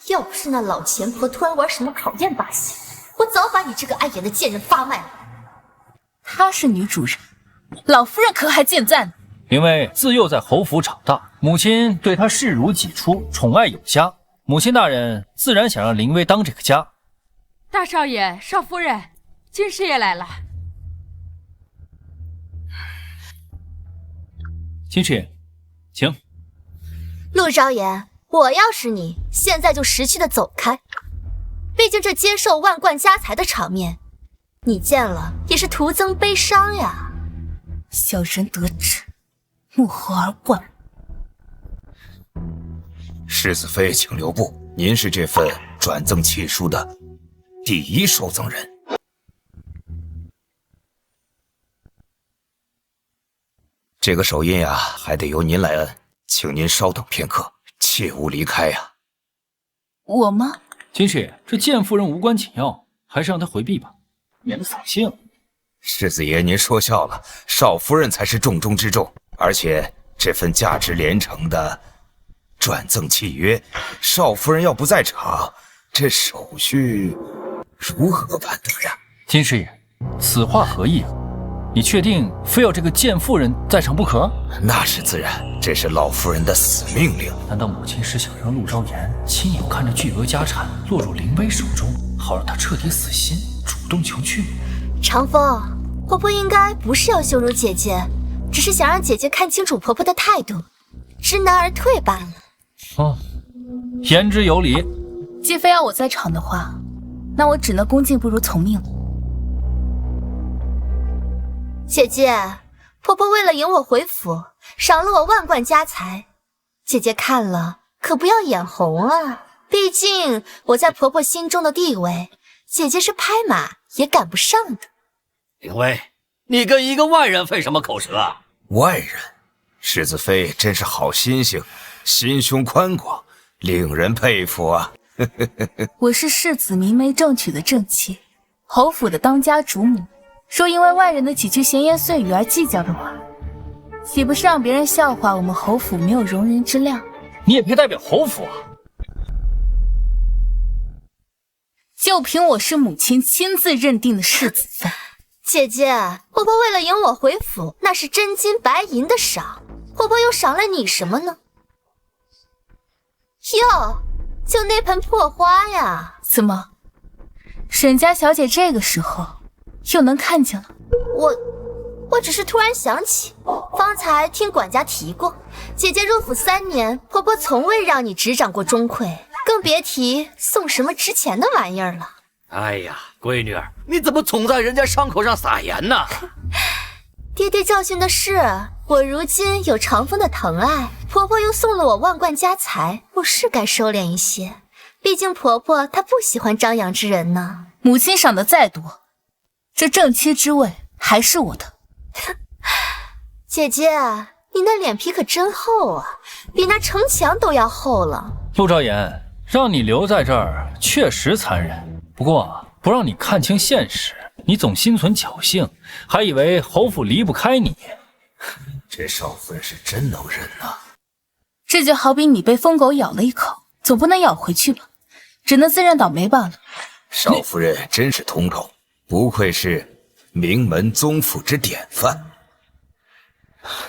要不是那老钱婆突然玩什么考验把戏，我早把你这个碍眼的贱人发卖了。她是女主人，老夫人可还健在呢。凌薇自幼在侯府长大，母亲对她视如己出，宠爱有加。母亲大人自然想让凌薇当这个家。大少爷、少夫人，金师爷来了。金师爷，请。陆昭言，我要是你，现在就识趣的走开。毕竟这接受万贯家财的场面，你见了也是徒增悲伤呀。小人得志，幕后而冠。世子妃，请留步，您是这份转赠契书的第一受赠人。这个手印呀，还得由您来摁，请您稍等片刻，切勿离开呀。我吗？金师爷，这剑夫人无关紧要，还是让她回避吧，免得扫兴。世子爷，您说笑了，少夫人才是重中之重，而且这份价值连城的转赠契约，少夫人要不在场，这手续如何办得呀？金师爷，此话何意啊？你确定非要这个贱妇人在场不可？那是自然，这是老夫人的死命令。难道母亲是想让陆昭言亲眼看着巨额家产落入凌薇手中，好让她彻底死心，主动求去？长风，婆婆应该不是要羞辱姐姐，只是想让姐姐看清楚婆婆的态度，知难而退罢了。言之有理。既非要我在场的话，那我只能恭敬不如从命了。姐姐，婆婆为了迎我回府，赏了我万贯家财，姐姐看了可不要眼红啊！毕竟我在婆婆心中的地位，姐姐是拍马也赶不上的。凌薇，你跟一个外人费什么口舌啊？外人，世子妃真是好心性，心胸宽广，令人佩服啊！我是世子明媒正娶的正妻，侯府的当家主母，若因为外人的几句闲言碎语而计较的话，岂不是让别人笑话我们侯府没有容人之量？你也配代表侯府啊？就凭我是母亲亲自认定的世子妃。姐姐，婆婆为了迎我回府，那是真金白银的赏。婆婆又赏了你什么呢？哟，就那盆破花呀！怎么，沈家小姐这个时候又能看见了？我只是突然想起，方才听管家提过，姐姐入府3年，婆婆从未让你执掌过钟馗，更别提送什么值钱的玩意儿了。哎呀，闺女儿，你怎么总在人家伤口上撒盐呢？爹爹教训的是，我如今有长风的疼爱，婆婆又送了我万贯家财，我是该收敛一些。毕竟婆婆她不喜欢张扬之人呢。母亲赏的再多，这正妻之位还是我的。姐姐，你那脸皮可真厚啊，比那城墙都要厚了。陆兆言，让你留在这儿确实残忍，不过不让你看清现实，你总心存侥幸，还以为侯府离不开你。这少夫人是真能忍呐！这就好比你被疯狗咬了一口，总不能咬回去吧，只能自认倒霉罢了。少夫人真是通透，不愧是名门宗府之典范。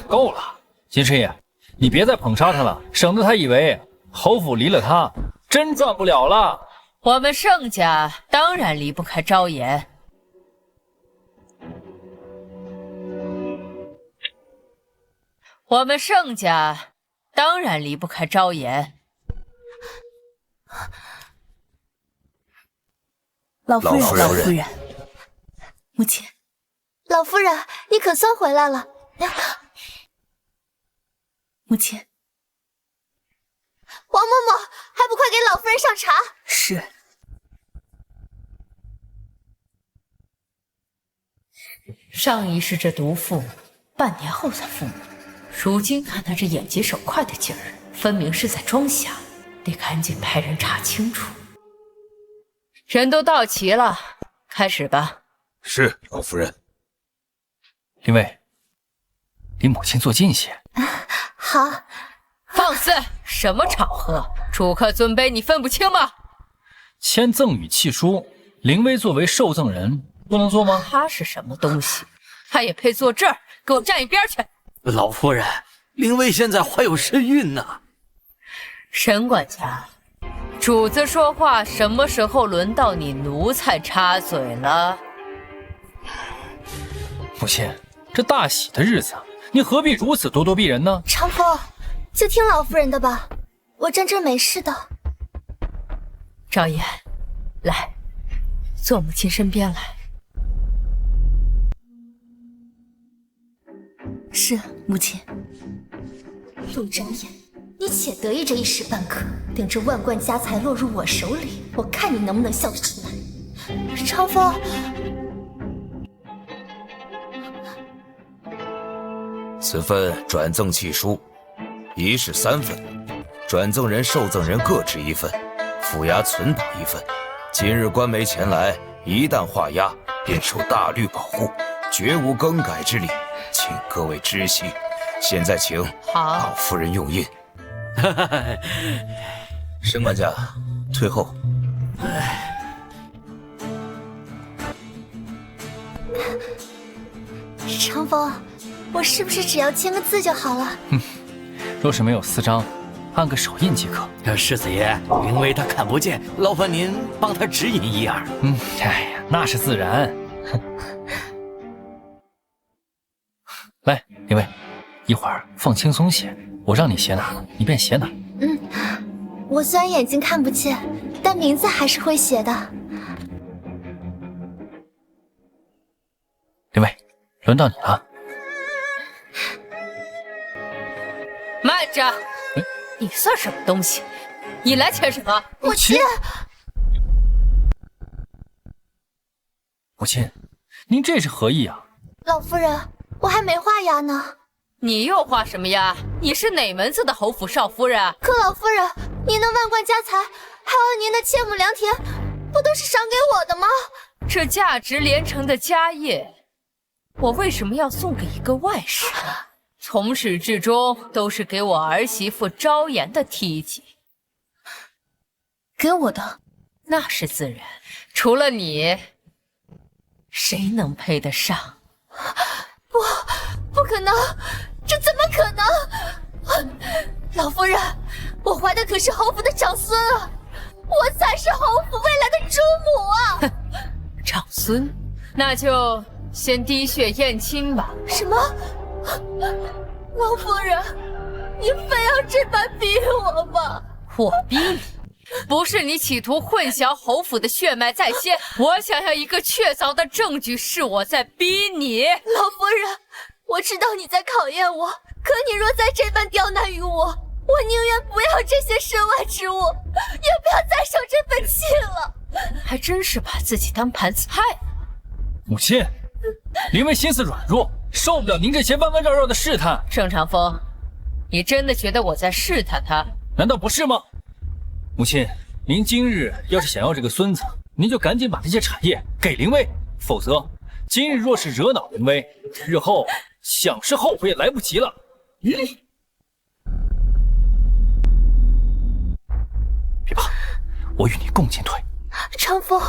够了，金师爷，你别再捧杀他了，省得他以为侯府离了他真赚不了了。我们盛家当然离不开昭妍。我们盛家当然离不开昭妍。老夫人，老夫人，母亲，老夫人，你可算回来了。母亲，王嬷嬷，还不快给老夫人上茶？是。上一世这毒妇，半年后才复母，如今看他这眼疾手快的劲儿，分明是在装瞎，得赶紧派人查清楚。人都到齐了，开始吧。是，老夫人。林薇，离母亲坐近些。好。放肆！什么场合？主客尊卑你分不清吗？签赠与契书，林薇作为受赠人不能做吗？他是什么东西？他也配坐这儿？给我站一边去！老夫人，林薇现在怀有身孕呢。沈管家，主子说话什么时候轮到你奴才插嘴了？母亲，这大喜的日子，你何必如此咄咄逼人呢？长风，就听老夫人的吧，我站这没事的。昭妍，来，坐母亲身边来。是，母亲。陆展言，你且得意这一时半刻，等这万贯家财落入我手里，我看你能不能笑得出来。长风，此份转赠契书，一式3份，转赠人、受赠人各执1份，府衙存档1份。今日官媒前来，一旦画押，便受大律保护，绝无更改之理，请各位知悉。现在请老夫人用印。沈管家，退后。长风，我是不是只要签个字就好了？若是没有私章，按个手印即可。世子爷，林薇她看不见，劳烦您帮她指引一二。哎呀，那是自然。来，林薇，一会儿放轻松些，我让你写哪，你便写哪。我虽然眼睛看不见，但名字还是会写的。林薇，轮到你了。慢着，你算什么东西？你来签什么？母亲，母亲，您这是何意啊？老夫人，我还没画押呢。你又画什么押？你是哪门子的侯府少夫人啊？可老夫人，您的万贯家财还有您的千亩良田，不都是赏给我的吗？这价值连城的家业，我为什么要送给一个外室？从始至终都是给我儿媳妇昭妍的梯级。给我的那是自然，除了你，谁能配得上？不可能，这怎么可能？老夫人，我怀的可是侯府的长孙啊，我才是侯府未来的主母啊！长孙，那就先滴血验亲吧。什么？老夫人，你非要这般逼我吗？我逼你，不是你企图混淆侯府的血脉在先，我想要一个确凿的证据，是我在逼你。老夫人，我知道你在考验我，可你若再这般刁难于我，我宁愿不要这些身外之物，也不要再受这份气了。还真是把自己当盘菜。母亲，林薇心思软弱，受不了您这些弯弯绕绕的试探。盛长风，你真的觉得我在试探他？难道不是吗？母亲，您今日要是想要这个孙子，您就赶紧把这些产业给林薇，否则今日若是惹恼林薇，日后想是后悔也来不及了。别怕，我与你共进退。长风，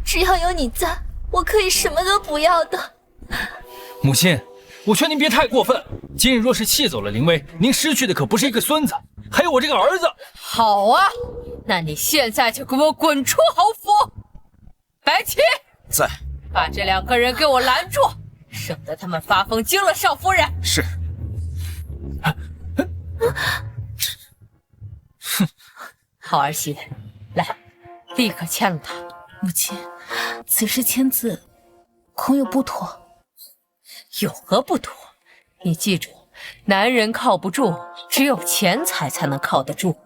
只要有你在，我可以什么都不要的。母亲，我劝您别太过分。今日若是气走了林薇，您失去的可不是一个孙子，还有我这个儿子。好啊，那你现在就给我滚出侯府！白起，在。把这两个人给我拦住，省得他们发疯惊了少夫人。是。好儿媳，来，立刻签了他。母亲，此事签字恐有不妥。有何不妥？你记住，男人靠不住，只有钱财才能靠得住。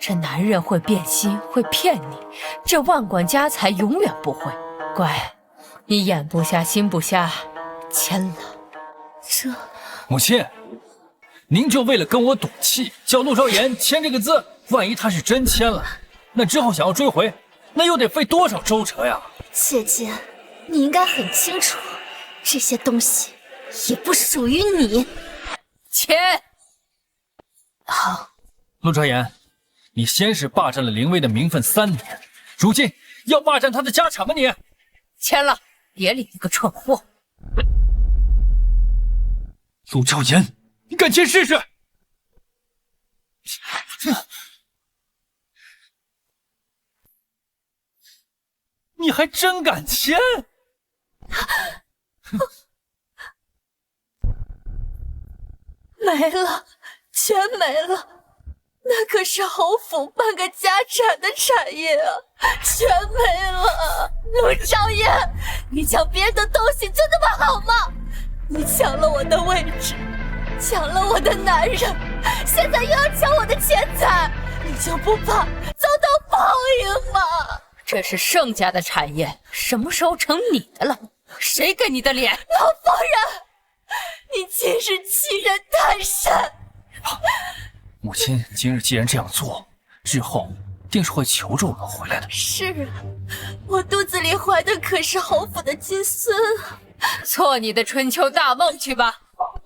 这男人会变心，会骗你，这万贯家财永远不会。乖，你眼不瞎心不瞎，签了。这，母亲，您就为了跟我赌气，叫陆少言签这个字，万一他是真签了，那之后想要追回，那又得费多少周折呀？姐姐，你应该很清楚，这些东西也不属于你。签。好。陆少言，你先是霸占了林薇的名分3年，如今要霸占她的家产吗你？签了，别理那个蠢货。陆少言，你敢签试试？你还真敢签！没了，全没了，那可是侯府半个家产的产业啊，全没了。陆少言，你抢别人的东西就那么好吗？你抢了我的位置，抢了我的男人，现在又要抢我的钱财，你就不怕遭到报应吗？这是盛家的产业，什么时候成你的了？谁给你的脸？老夫人，你竟是欺人太甚！母亲今日既然这样做，日后定是会求着我们回来的。是啊，我肚子里怀的可是侯府的金孙啊！做你的春秋大梦去吧。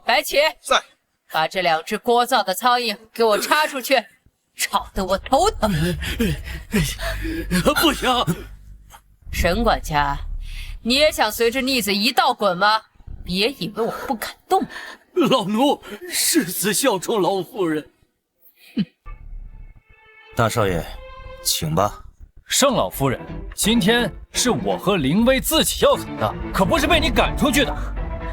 白起，在。把这2只聒噪的苍蝇给我插出去，吵得我头疼。不行！沈管家，你也想随着逆子一道滚吗？别以为我不敢动。老奴誓死效忠老夫人。大少爷，请吧。盛老夫人，今天是我和林薇自己要走的，可不是被你赶出去的。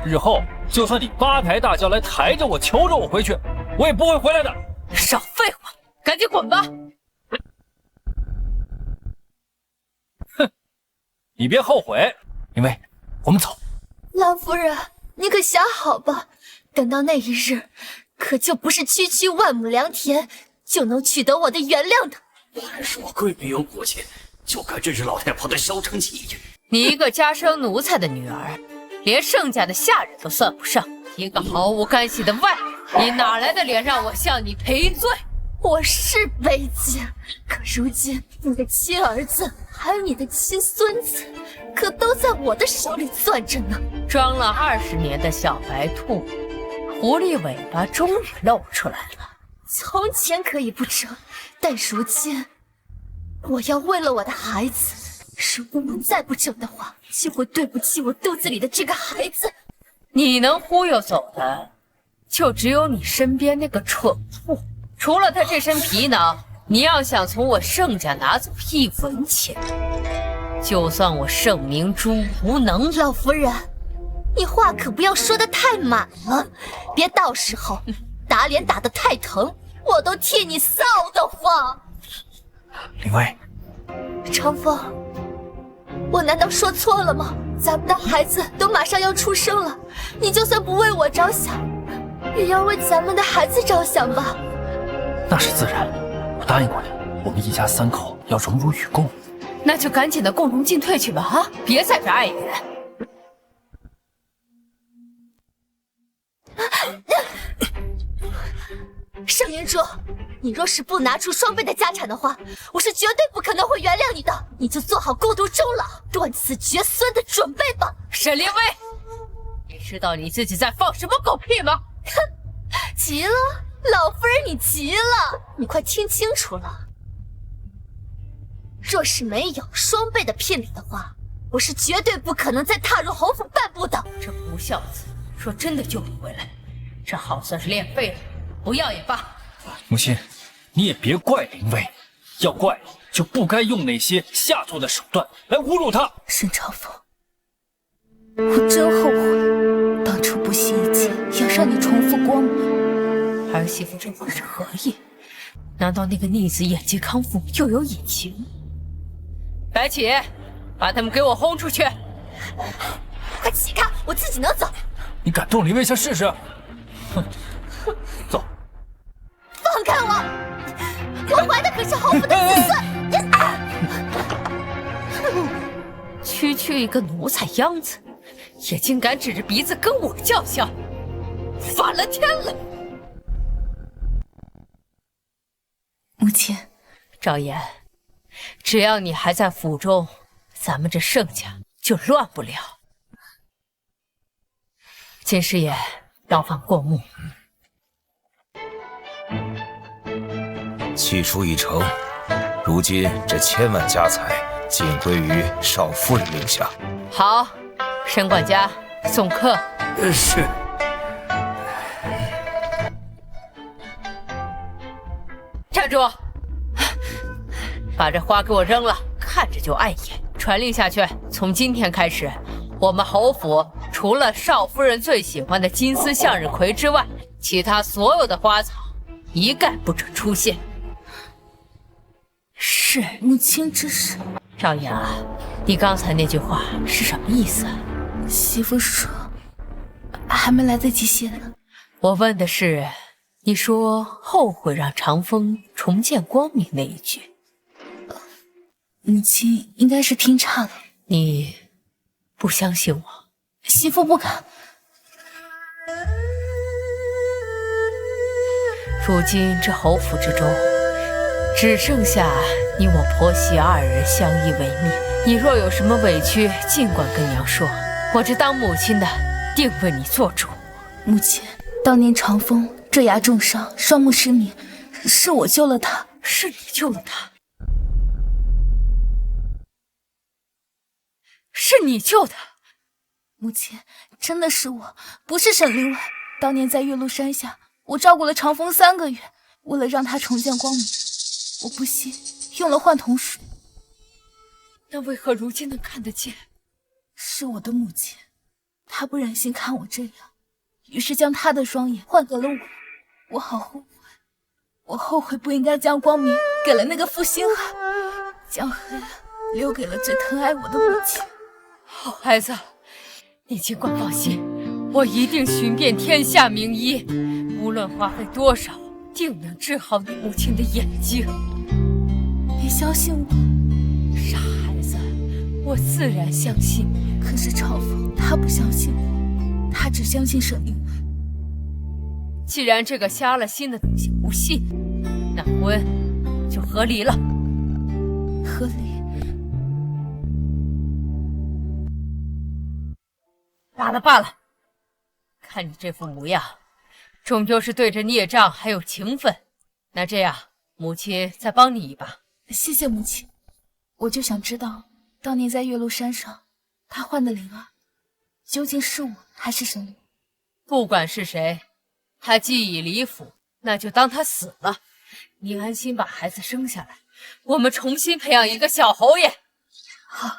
日后就算你8抬大轿来抬着我、求着我回去，我也不会回来的。少废话，赶紧滚吧！哼，你别后悔。林薇，我们走。老夫人，你可想好吧，等到那一日，可就不是区区万亩良田就能取得我的原谅的。还是我贵宾有骨气，就该这只老太婆的消沉气焰。你一个家生奴才的女儿，连盛家的下人都算不上，一个毫无干系的外人，你哪来的脸让我向你赔罪？我是卑贱，可如今你的亲儿子还有你的亲孙子，可都在我的手里攥着呢。装了20年的小白兔，狐狸尾巴终于露出来了。从前可以不争，但如今我要为了我的孩子，如果我再不争的话，就会对不起我肚子里的这个孩子。你能忽悠走的，就只有你身边那个蠢货。除了他这身皮囊，你要想从我盛家拿走1文钱，就算我盛明珠无能。老夫人，你话可不要说得太满了，别到时候打脸打得太疼，我都替你臊得慌。林薇，长风，我难道说错了吗？咱们的孩子都马上要出生了，你就算不为我着想，也要为咱们的孩子着想吧。那是自然，我答应过你，我们一家3口要荣辱与共。那就赶紧的共同进退去吧啊！别在这碍眼。盛明珠，你若是不拿出双倍的家产的话，我是绝对不可能会原谅你的。你就做好孤独终老、断子绝孙的准备吧。沈凌薇，你知道你自己在放什么狗屁吗？哼，急了，老夫人你急了，你快听清楚了。若是没有双倍的聘礼的话，我是绝对不可能再踏入侯府半步的。这不孝子，说真的救不回来，这好算是练废了，不要也罢。母亲，你也别怪林薇，要怪就不该用那些下作的手段来侮辱她。沈长风，我真后悔当初不惜一切要让你重复光明。儿媳妇这话是何意？难道那个逆子眼疾康复又有隐情？白起，把他们给我轰出去！快起开，我自己能走。你敢动林薇下试试？哼，走。放开我！我怀的可是侯府的子孙。区区一个奴才秧子，也竟敢指着鼻子跟我叫嚣，反了天了！母亲，赵岩，只要你还在府中，咱们这盛家就乱不了。金师爷，要饭过目。契书已成，如今这1000万家财尽归于少夫人名下。好，沈管家送客。是。站住！把这花给我扔了，看着就碍眼。传令下去，从今天开始，我们侯府除了少夫人最喜欢的金丝向日葵之外，其他所有的花草一概不准出现。是母亲之事。赵雅，你刚才那句话是什么意思？媳妇说还没来得及写呢。我问的是，你说后悔让长风重见光明那一句。母亲应该是听差了。你不相信我？媳妇不敢。如今这侯府之中，只剩下你我婆媳2人相依为命。你若有什么委屈，尽管跟娘说，我这当母亲的定为你做主。母亲，当年长风坠崖重伤，双目失明，是我救了他。是你救了他？是你救的？母亲，真的是我，不是沈凌薇。当年在月露山下，我照顾了长风3个月，为了让他重见光明，我不惜用了换瞳术。那为何如今能看得见？是我的母亲，她不忍心看我这样，于是将她的双眼换给了我。我好后悔，我后悔不应该将光明给了那个负心汉，将黑暗留给了最疼爱我的母亲。好孩子，你尽管放心，我一定寻遍天下名医，无论花费多少，定能治好你母亲的眼睛。你相信我？傻孩子，我自然相信你。可是长风他不相信我，他只相信沈凌薇。既然这个瞎了心的东西不信，那婚就合理了。合理？罢了罢了，看你这副模样，终究是对着孽障还有情分。那这样，母亲再帮你一把。谢谢母亲。我就想知道，当年在月鹿山上，他换的灵儿，究竟是我还是神灵？不管是谁，他既已离府，那就当他死了。你安心把孩子生下来，我们重新培养一个小侯爷。好，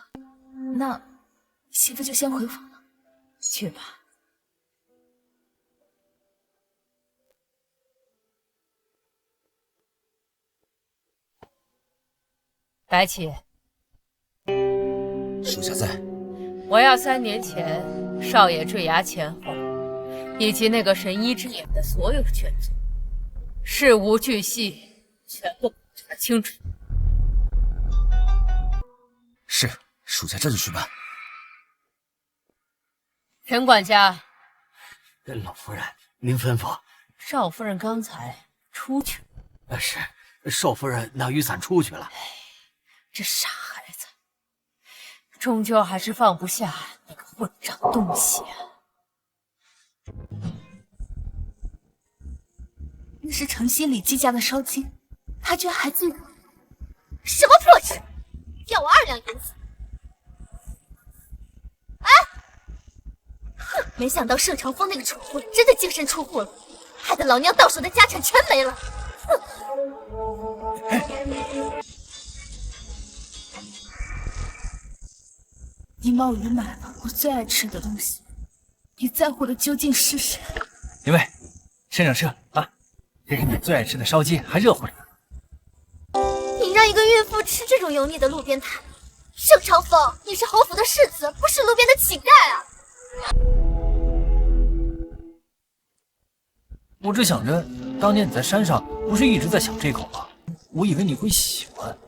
那媳妇就先回府了。去吧。白起，属下在。我要3年前少爷坠崖前后，以及那个神医之眼的所有卷宗，事无巨细，全部查清楚。是，属下这就去办。陈管家，老夫人，您吩咐。少夫人刚才出去了。是，少夫人拿雨伞出去了。这傻孩子，终究还是放不下那个混账东西啊！那是城西李记家的烧金，他居然还记得。什么破事？要我2两银子？哎！哼，没想到盛长风那个蠢货真的净身出户了，害得老娘到手的家产全没了。哼！你冒雨买了我最爱吃的东西，你在乎的究竟是谁？林卫，身上撤啊！这是你最爱吃的烧鸡，还热乎着呢。你让一个孕妇吃这种油腻的路边摊？盛长风，你是侯府的世子，不是路边的乞丐啊！我只想着，当年你在山上不是一直在想这口吗？我以为你会喜欢。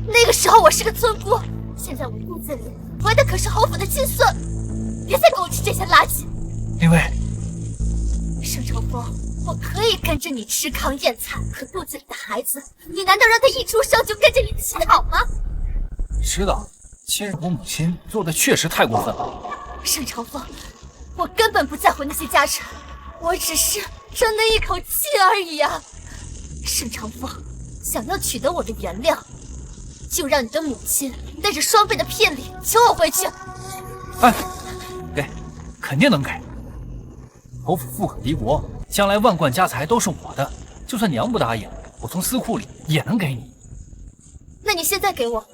那个时候我是个村姑，现在我肚子里怀的可是侯府的亲孙，别再给我吃这些垃圾！林卫，盛长风，我可以跟着你吃糠咽菜，可肚子里的孩子，你难道让他一出生就跟着你乞讨吗？知道，亲生我母亲做的确实太过分了。盛长风，我根本不在乎那些家产，我只是争那一口气而已啊！盛长风，想要取得我的原谅，就让你的母亲带着双倍的聘礼求我回去。哎，给，肯定能给。侯府富可敌国，将来万贯家财都是我的，就算娘不答应，我从私库里也能给你。那你现在给我。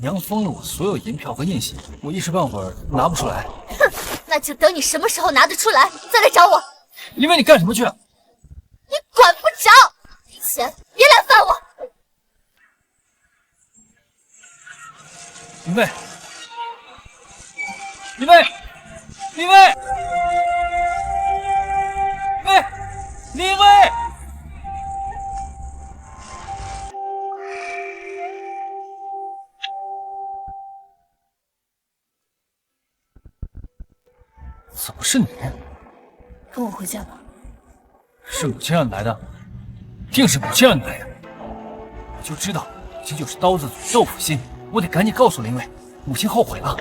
娘封了我所有银票和印玺，我一时半会儿拿不出来。哼，那就等你什么时候拿得出来，再来找我。林卫，你干什么去？你管不着，没钱别来烦我。林卫，林卫，林卫，林卫。怎么是你？跟我回家吧。是母亲让你来的，定是母亲让你来的。我就知道，母亲就是刀子嘴豆腐心。我得赶紧告诉林卫，母亲后悔了。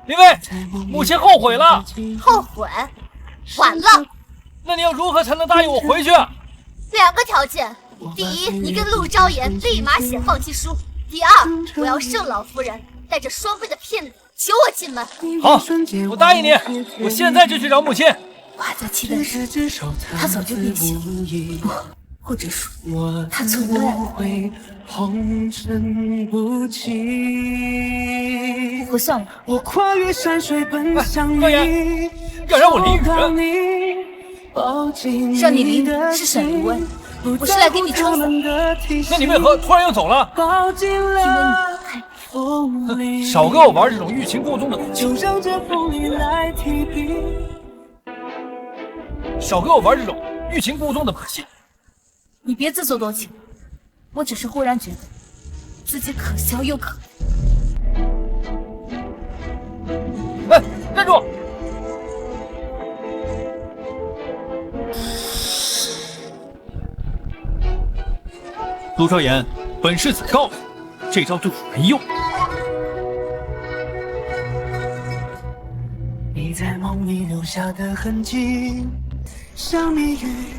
林卫，母亲后悔了。后悔？晚了。那你要如何才能答应我回去？2个条件：第一，你跟陆昭言立马写放弃书；第二，我要盛老夫人带着双倍的聘礼求我进门。好，我答应你，我现在就去找母亲。我还在期待时，他早就变心了，或者说他从来不算了。我跨越山水奔向你，要让我淋雨？让你淋雨是沈如薇，我是来给你撑伞。那你为何突然又走了？因为你不配。少跟我玩这种欲擒故纵的把戏。少跟我玩这种欲擒故纵的把戏。你别自作多情，我只是忽然觉得自己可笑又可怜。哎，站住！陆昭言，本世子告诉你，这招对我没用。你在梦里留下的痕迹，像谜语。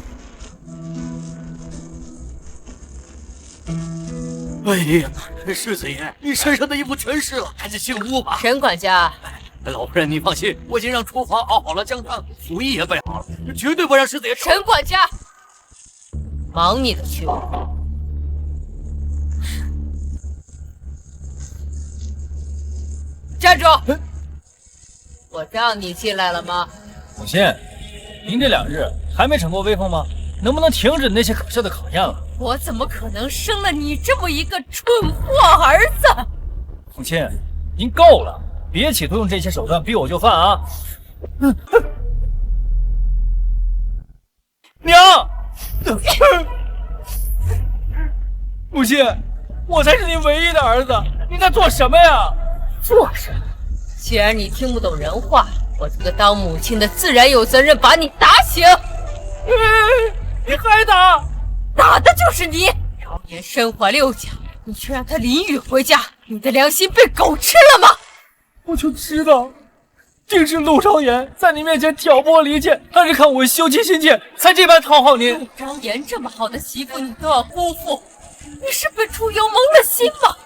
哎呀，世子爷，你身上的衣服全湿了，赶紧进屋吧。沈管家，老夫人，你放心，我已经让厨房熬好了姜汤，厨艺也备好了，绝对不让世子爷吃。沈管家，忙你的去。站住！我让你进来了吗？母亲，您这2日还没逞过威风吗？能不能停止那些可笑的考验了？我怎么可能生了你这么一个蠢货儿子？母亲，您够了，别企图用这些手段逼我就范啊！娘，母亲，我才是您唯一的儿子，您在做什么呀？做什么？既然你听不懂人话，我这个当母亲的自然有责任把你打醒。你还打？打的就是你！昭言身怀6甲，你却让他淋雨回家，你的良心被狗吃了吗？我就知道，定是陆昭言在你面前挑拨离间，他是看我羞气心切，才这般讨好您。陆昭言这么好的媳妇，你都要辜负，你是被猪油蒙了心吗？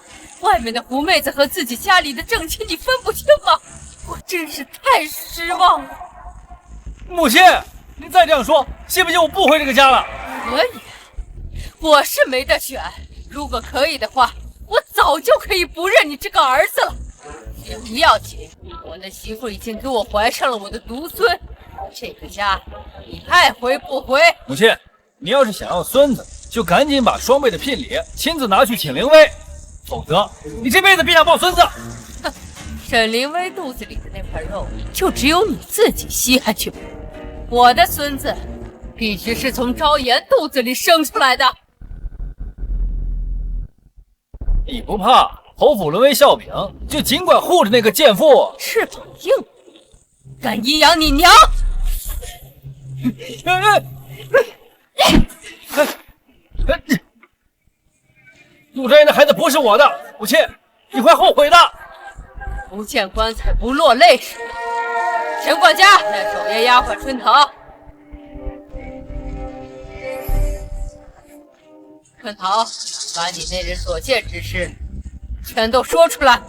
外面的狐妹子和自己家里的正妻，你分不清吗？我真是太失望了。母亲，您再这样说，信不信我不回这个家了？可以，我是没得选。如果可以的话，我早就可以不认你这个儿子了。也不要紧，我的媳妇已经给我怀上了我的独孙，这个家你爱回不回？母亲，你要是想要孙子，就赶紧把双倍的聘礼亲自拿去请凌威，否则你这辈子别想抱孙子。哼，沈凌威肚子里的那块肉，就只有你自己稀罕去。我的孙子必须是从昭言肚子里生出来的。你不怕侯府沦为笑柄，就尽管护着那个贱妇。翅膀硬，敢阴阳你娘！陆昭言的孩子不是我的，母亲，你会后悔的。不见棺材不落泪是吧？沈管家，那守夜丫鬟春桃，春桃，把你那日所见之事全都说出来。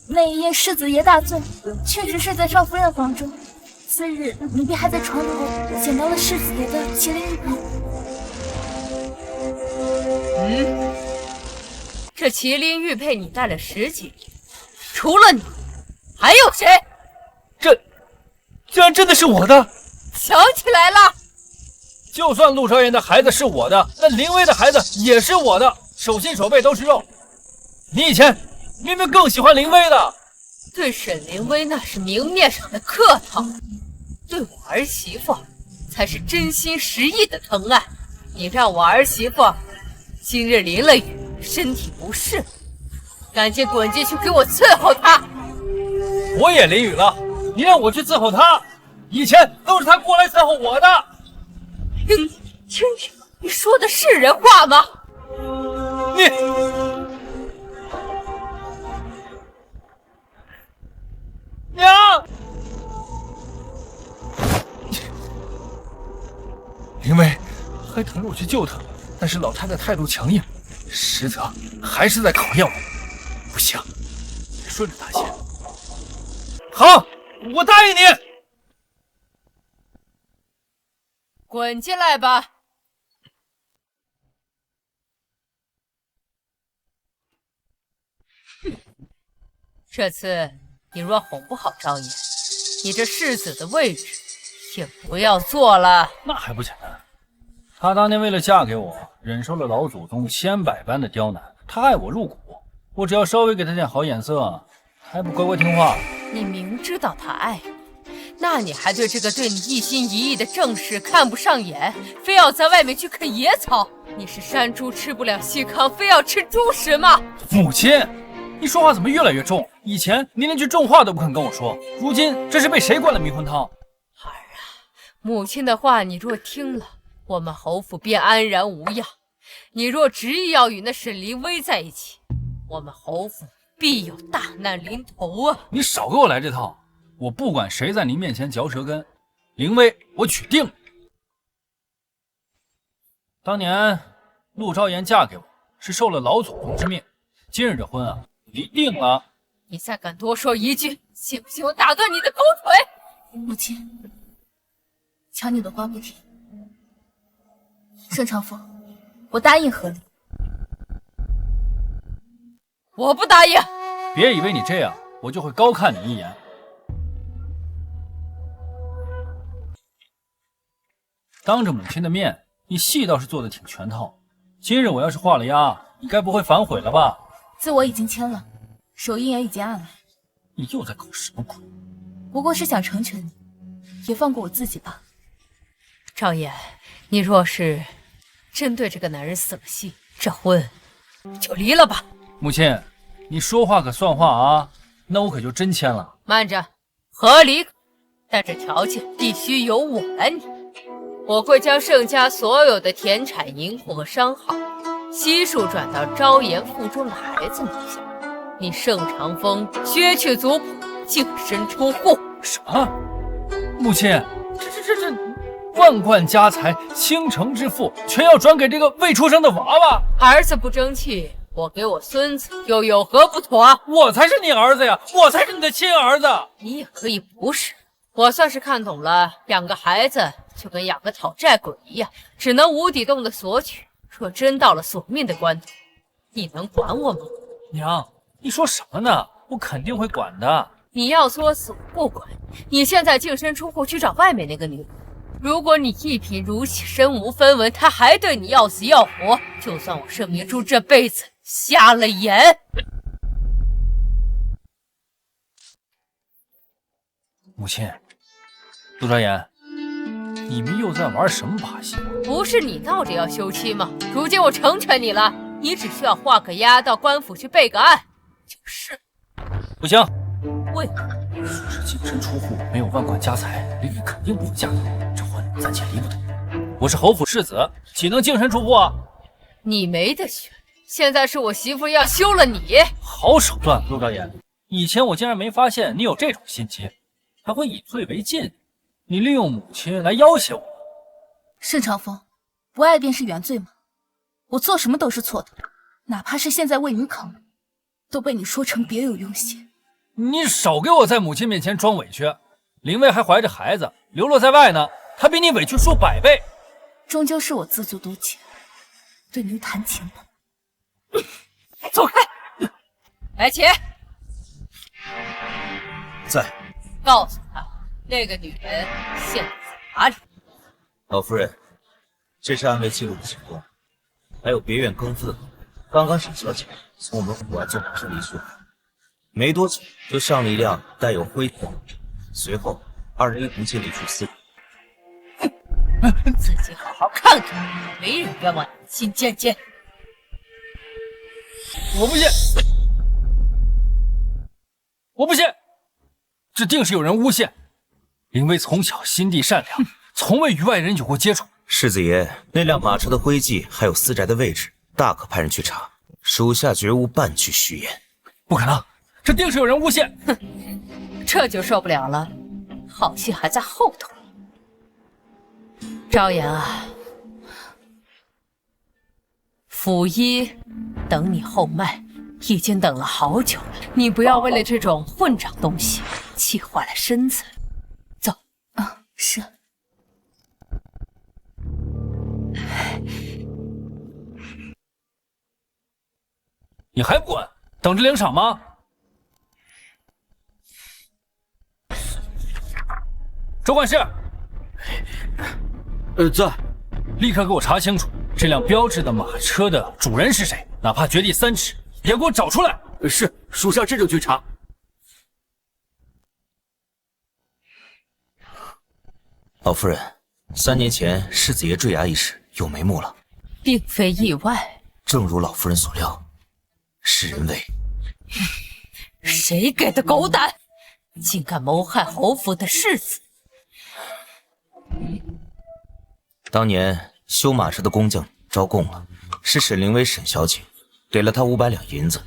那一夜世子爷大醉，确实是在少夫人房中。次日，奴婢还在床头捡到了世子爷的麒麟玉佩。这麒麟玉佩你戴了10几年，除了你，还有谁？这居然真的是我的！想起来了，就算陆昭言的孩子是我的，那凌威的孩子也是我的，手心手背都是肉。你以前明明更喜欢凌威的。对沈凌威那是明面上的客套，对我儿媳妇才是真心实意的疼爱。你让我儿媳妇今日淋了雨，身体不适，赶紧滚进去给我伺候她。我也淋雨了，你让我去伺候他，以前都是他过来伺候我的。清清，你说的是人话吗？你娘！凌威还等着我去救他，但是老太太态度强硬，实则还是在考验我。不行，得顺着他先。好，我答应你。滚进来吧。这次你若哄不好昭言，你这世子的位置也不要做了。那还不简单？她当年为了嫁给我，忍受了老祖宗千百般的刁难，她爱我入骨，我只要稍微给她点好眼色，还不乖乖听话？你明知道他爱你，那你还对这个对你一心一意的正室看不上眼，非要在外面去啃野草？你是山猪吃不了细糠，非要吃猪食吗？母亲，你说话怎么越来越重？以前你连句重话都不肯跟我说，如今这是被谁灌了迷魂汤？儿啊，母亲的话你若听了，我们侯府便安然无恙。你若执意要与那沈凌威在一起，我们侯府必有大难临头啊！你少给我来这套！我不管谁在您面前嚼舌根，凌威我娶定了。当年陆昭言嫁给我是受了老祖宗之命，今日这婚啊离定了。你再敢多说一句，信不信我打断你的狗腿？母亲，抢你的瓜不甜。盛长风，我答应和你。我不答应。别以为你这样我就会高看你一眼。当着母亲的面，你戏倒是做的挺全套。今日我要是画了押，你该不会反悔了吧？字我已经签了，手印也已经按了。你又在搞什么鬼？不过是想成全你，也放过我自己吧。赵燕，你若是真对这个男人死了心，这婚就离了吧。母亲，你说话可算话啊！那我可就真签了。慢着，和离，但这条件必须由我来拟。我会将盛家所有的田产、银货和商号悉数转到昭妍腹中的孩子名下。你盛长风削去族谱，净身出户。什么？母亲，这万贯家财、倾城之富，全要转给这个未出生的娃娃？儿子不争气，我给我孙子又有何不妥？我才是你儿子呀，我才是你的亲儿子。你也可以不是。我算是看懂了，养个孩子就跟养个讨债鬼一样，只能无底洞的索取。若真到了索命的关头，你能管我吗？娘，你说什么呢？我肯定会管的。你要作死，我不管。你现在净身出户去找外面那个女人，如果你一贫如洗，身无分文，她还对你要死要活，就算我盛明珠这辈子瞎了眼。母亲，陆昭言，你们又在玩什么把戏？不是你闹着要休妻吗？如今我成全你了，你只需要画个押到官府去备个案就是。不行，为何？说是净身出户，没有万贯家财，林毅肯定不会嫁给我，这婚暂且离不得。我是侯府世子，岂能净身出户啊？你没得选，现在是我媳妇要休了你。好手段，陆昭言，以前我竟然没发现你有这种心机，还会以退为进。你利用母亲来要挟我。盛长风，不爱便是原罪吗？我做什么都是错的，哪怕是现在为你考虑，都被你说成别有用心。你少给我在母亲面前装委屈。林薇还怀着孩子，流落在外呢，她比你委屈数百倍。终究是我自作多情，对您谈情的。走开！来钱！在。告诉他，那个女人现在哪里？老夫人，这是案内记录的情况，还有别院更夫的口供。刚刚沈小姐从我们府外坐马车离去，没多久就上了一辆带有徽条的车，随后二人一同进了一处私宅。自己好好看看，没人冤枉你心尖尖。我不信，我不信，这定是有人诬陷。林薇从小心地善良，从未与外人有过接触。世子爷，那辆马车的徽记还有私宅的位置，大可派人去查，属下绝无半句虚言。不可能，这定是有人诬陷。哼，这就受不了了，好戏还在后头。昭言啊，府医等你后脉，已经等了好久了。你不要为了这种混账东西气坏了身子。走。啊，是。你还不滚？等着领赏吗？周管事。在。立刻给我查清楚这辆标志的马车的主人是谁，哪怕掘地3尺，也给我找出来。是，属下这就去查。老夫人，3年前世子爷坠崖一事有眉目了，并非意外。正如老夫人所料，是人为。谁给的狗胆，竟敢谋害侯府的世子！当年修马车的工匠招供了，是沈凌薇沈小姐给了他500两银子，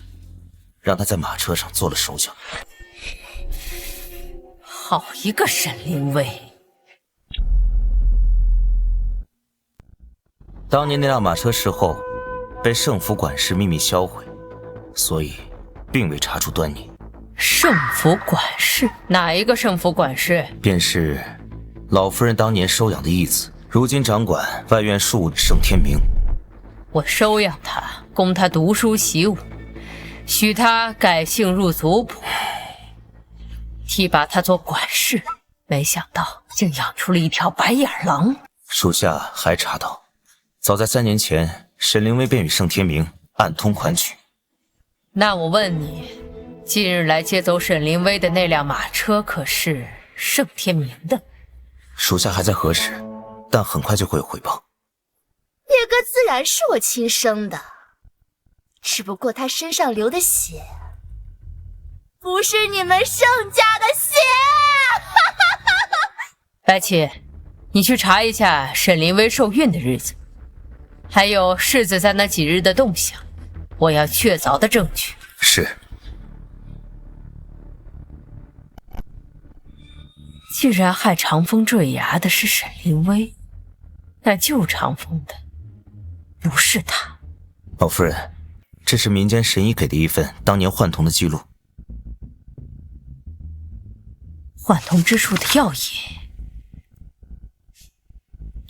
让他在马车上做了手脚。好一个沈凌薇！当年那辆马车事后被圣府管事秘密销毁，所以并未查出端倪。圣府管事？哪一个圣府管事？便是老夫人当年收养的义子，如今掌管外院庶务的盛天明。我收养他，供他读书习武，许他改姓入族谱，提拔他做管事，没想到竟养出了一条白眼狼。属下还查到，早在3年前，沈凌薇便与盛天明暗通款曲。那我问你，近日来接走沈凌薇的那辆马车，可是盛天明的？属下还在核实，但很快就会有回报。叶哥自然是我亲生的，只不过他身上流的血，不是你们盛家的血。白起，你去查一下沈凌薇受孕的日子，还有世子在那几日的动向，我要确凿的证据。是。既然害长风坠崖的是沈凌薇，那救长风的不是他。老夫人，这是民间神医给的一份当年幻童的记录。幻童之术的药引，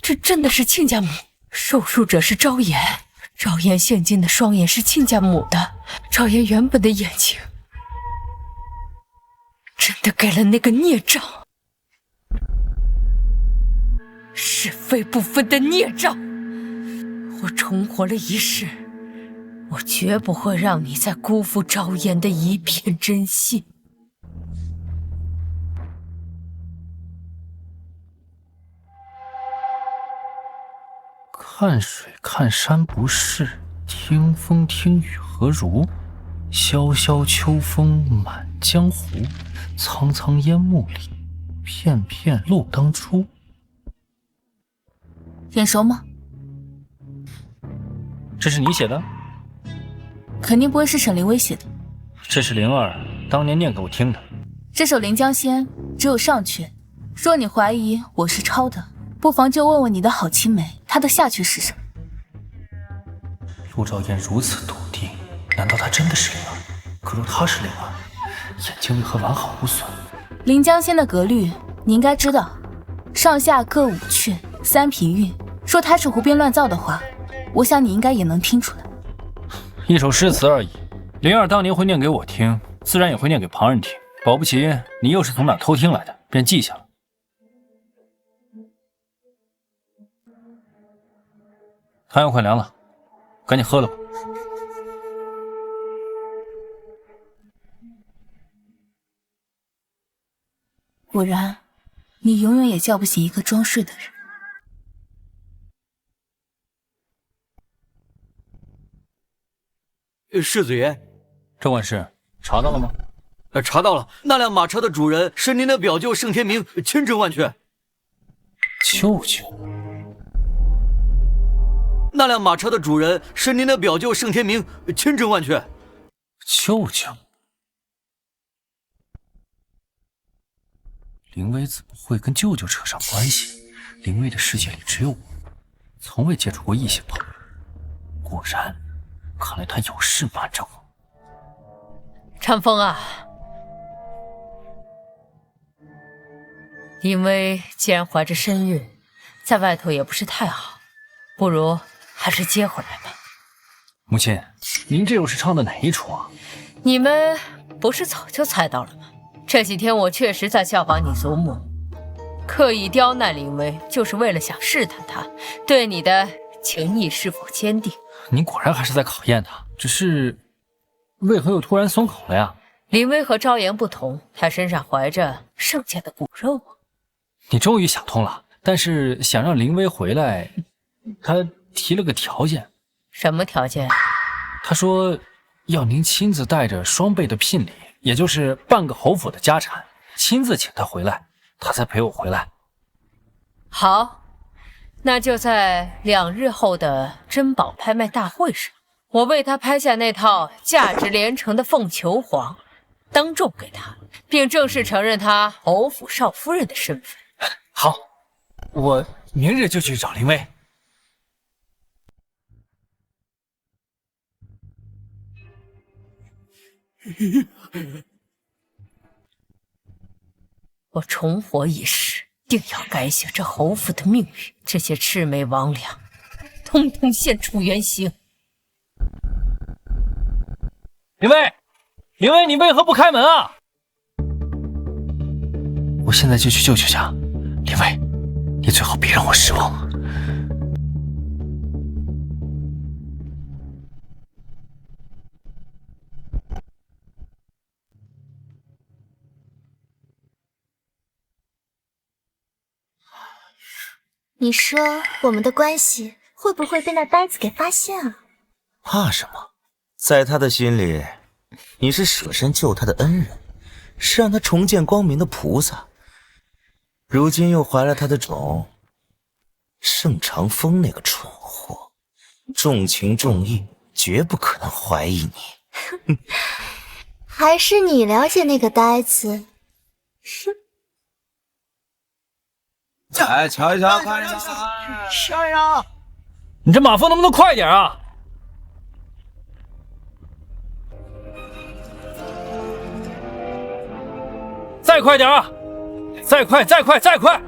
这真的是亲家母？受术者是昭妍，昭妍现今的双眼是亲家母的，昭妍原本的眼睛真的给了那个孽障。是非不分的孽障，我重活了一世，我绝不会让你再辜负昭妍的一片真心。看水看山不是，听风听雨何如？萧萧秋风满江湖，苍苍烟幕里，片片路当初。眼熟吗？这是你写的？肯定不会是沈凌薇写的。这是灵儿当年念给我听的。这首《临江仙》只有上阙，若你怀疑我是抄的，不妨就问问你的好青梅，她的下阙是什么？陆兆燕如此笃定，难道她真的是灵儿？可若她是灵儿，眼睛为何完好无损？《临江仙》的格律你应该知道，上下各5阙，3平韵。说她是胡编乱造的话，我想你应该也能听出来。一首诗词而已，灵儿当年会念给我听，自然也会念给旁人听。保不齐你又是从哪偷听来的，便记下了。汤药快凉了，赶紧喝了吧。果然，你永远也叫不醒一个装睡的人。世子爷，这管事查到了吗？查到了，那辆马车的主人是您的表舅盛天明，千真万确。舅舅？那辆马车的主人是您的表舅盛天明，千真万确。舅舅？凌薇怎么会跟舅舅扯上关系？凌薇的世界里只有我，从未接触过异性朋友。果然，看来他有事瞒着我。长风啊，凌薇既然怀着身孕，在外头也不是太好，不如还是接回来吧。母亲，您这又是唱的哪一出啊？你们不是早就猜到了吗？这几天我确实在效仿你祖母，刻意刁难凌薇，就是为了想试探她对你的情谊是否坚定。您果然还是在考验她，只是为何又突然松口了呀？凌薇和昭妍不同，她身上怀着盛家的骨肉。你终于想通了，但是想让凌薇回来，她提了个条件。什么条件？她说要您亲自带着双倍的聘礼，也就是半个侯府的家产，亲自请她回来，她才陪我回来。好，那就在2日后的珍宝拍卖大会上，我为他拍下那套价值连城的凤求凰，当众给他，并正式承认他侯府少夫人的身份。好，我明日就去找林薇。我重活一世，定要改写这侯府的命运。这些魑魅魍魉，通通现出原形。林薇，林薇，你为何不开门啊？我现在就去舅舅家。林薇，你最好别让我失望。你说我们的关系会不会被那呆子给发现啊？怕什么？在他的心里，你是舍身救他的恩人，是让他重见光明的菩萨。如今又怀了他的种，盛长风那个蠢货，重情重义，绝不可能怀疑你。还是你了解那个呆子？哼！哎，瞧一瞧，看一瞧，瞧一瞧！你这马蜂能不能快点啊？再快点啊！再快，再快，再快！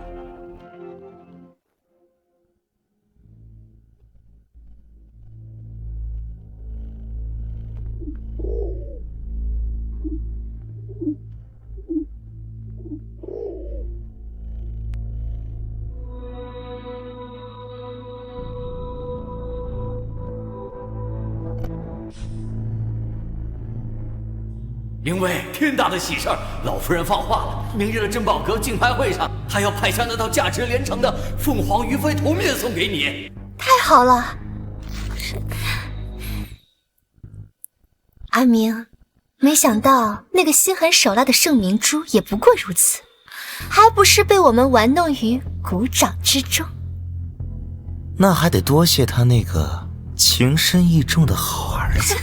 因为天大的喜事儿，老夫人放话了，明日的珍宝阁竞拍会上，她要派下那套价值连城的凤凰于飞头面送给你。太好了，阿明，没想到那个心狠手辣的盛明珠也不过如此，还不是被我们玩弄于股掌之中？那还得多谢他那个情深意重的好儿子。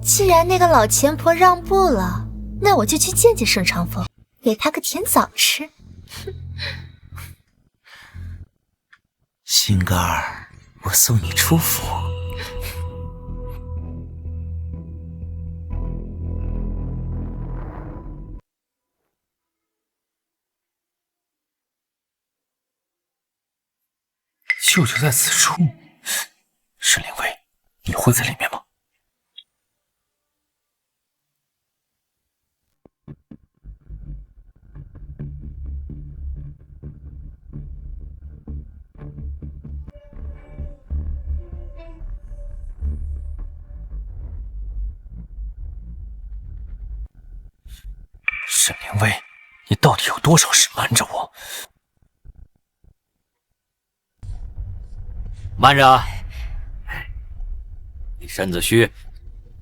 既然那个老钱婆让步了，那我就去见见盛长风，给他个甜枣吃。心肝儿，我送你出府。舅舅在此处，是林薇，你会在里面吗？沈凌薇，你到底有多少事瞒着我？慢着，你身子虚，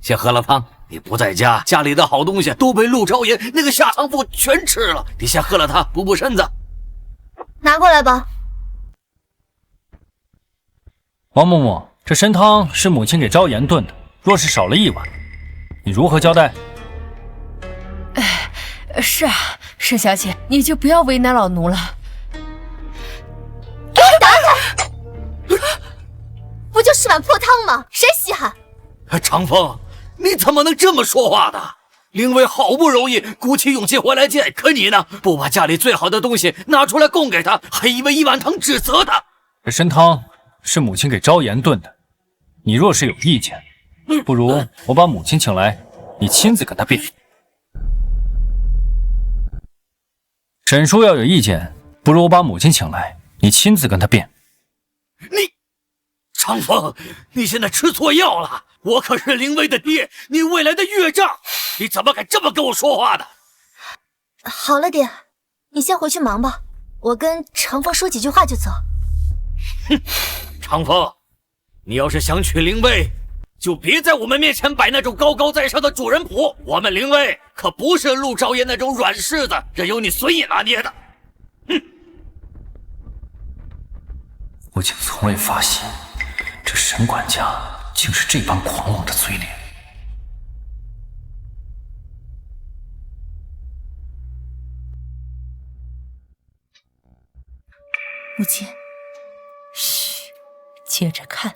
先喝了汤。你不在家，家里的好东西都被陆朝言那个下堂妇全吃了。你先喝了它，补补身子。拿过来吧。王嬷嬷，这参汤是母亲给昭言炖的，若是少了1碗，你如何交代？是啊，沈小姐，你就不要为难老奴了。给我打开！不就是碗破汤吗？谁稀罕？长风，你怎么能这么说话呢？凌薇好不容易鼓起勇气回来见，可你呢，不把家里最好的东西拿出来供给他，还以为1碗汤指责他。这参汤是母亲给昭言炖的，你若是有意见，不如我把母亲请来，你亲自跟她辩。沈叔要有意见，不如我把母亲请来，你亲自跟她辩。你，长风，你现在吃错药了。我可是凌薇的爹，你未来的岳丈，你怎么敢这么跟我说话的？好了，爹，你先回去忙吧，我跟长风说几句话就走。哼，长风，你要是想娶凌薇，就别在我们面前摆那种高高在上的主人谱。我们凌薇可不是陆朝言那种软柿子，任由你随意拿捏的。哼！我竟从未发现，这沈管家竟是这般狂妄的嘴脸。母亲，嘘，接着看。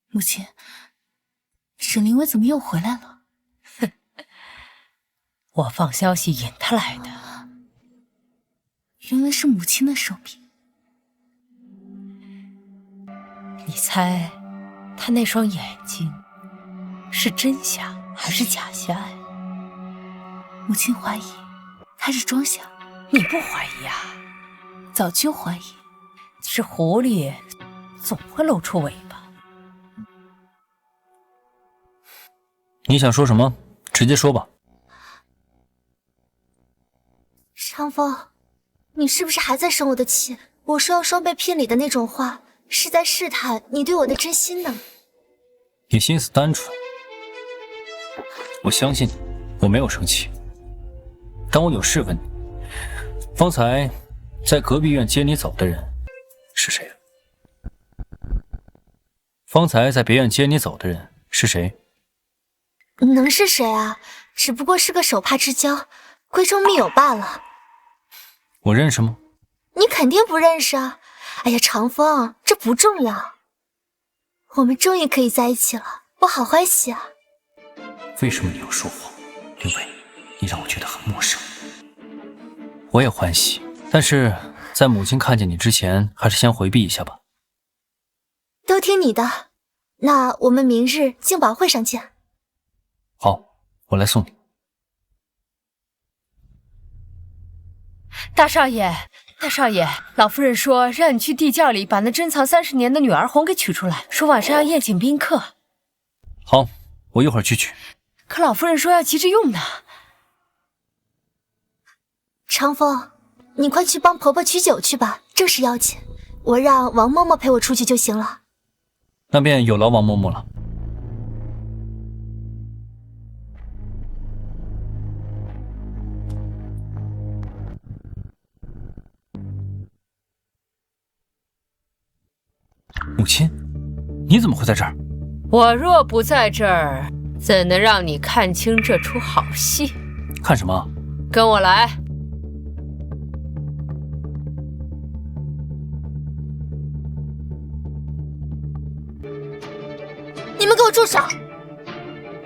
母亲，沈凌威怎么又回来了？我放消息引他来的。原来是母亲的手笔。你猜，他那双眼睛是真瞎还是假瞎呀？母亲怀疑他是装瞎。你不怀疑啊？早就怀疑。这狐狸总会露出尾巴。你想说什么？直接说吧。长风，你是不是还在生我的气？我说要双倍聘礼的那种话，是在试探你对我的真心呢。你心思单纯，我相信你，我没有生气。但我有事问你，方才在隔壁院接你走的人是谁？方才在别院接你走的人是谁？能是谁啊？只不过是个手帕之交，闺中密友罢了。我认识吗？你肯定不认识啊！哎呀，长风，这不重要。我们终于可以在一起了，我好欢喜啊！为什么你要说谎？林薇，你让我觉得很陌生。我也欢喜，但是在母亲看见你之前，还是先回避一下吧。都听你的，那我们明日竞宝会上见。好，我来送你。大少爷，大少爷，老夫人说让你去地窖里把那珍藏30年的女儿红给取出来，说晚上要宴请宾客。好，我一会儿去取。可老夫人说要急着用呢。长风，你快去帮婆婆取酒去吧，正是要紧。我让王嬷嬷陪我出去就行了。那便有劳王嬷嬷了。母亲，你怎么会在这儿？我若不在这儿，怎能让你看清这出好戏？看什么？跟我来。你们给我住手！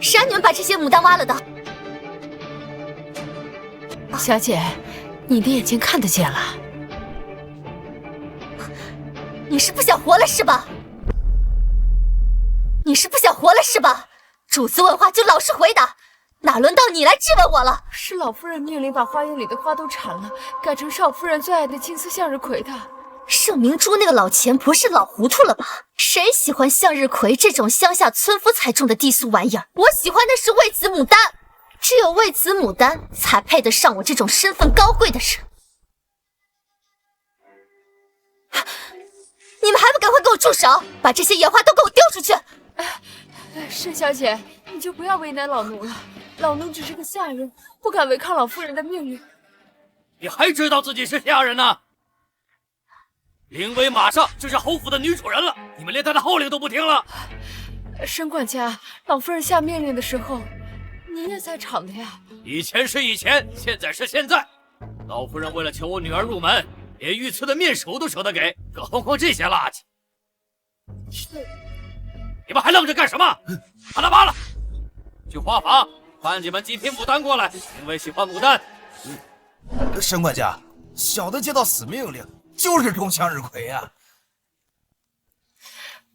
谁让你们把这些牡丹挖了的？小姐，你的眼睛看得见了。你是不想活了是吧？你是不想活了是吧？主子问话就老实回答，哪轮到你来质问我了？是老夫人命令把花园里的花都铲了，改成少夫人最爱的金丝向日葵的。盛明珠那个老钱婆是老糊涂了吧？谁喜欢向日葵这种乡下村夫才种的低俗玩意儿？我喜欢的是魏子牡丹，只有魏子牡丹才配得上我这种身份高贵的人。你们还不赶快给我住手！把这些野花都给我丢出去！沈小姐，你就不要为难老奴了，老奴只是个下人，不敢违抗老夫人的命令。你还知道自己是下人呢？凌薇马上就是侯府的女主人了，你们连她的号令都不听了。沈管家，老夫人下命令的时候，你也在场的呀。以前是以前，现在是现在。老夫人为了求我女儿入门，连御赐的面首都舍得给，更何况这些垃圾。你们还愣着干什么？把他扒了，去花房换几盆极品牡丹过来，因为喜欢牡丹。沈管家，小的接到死命令，就是种向日葵啊。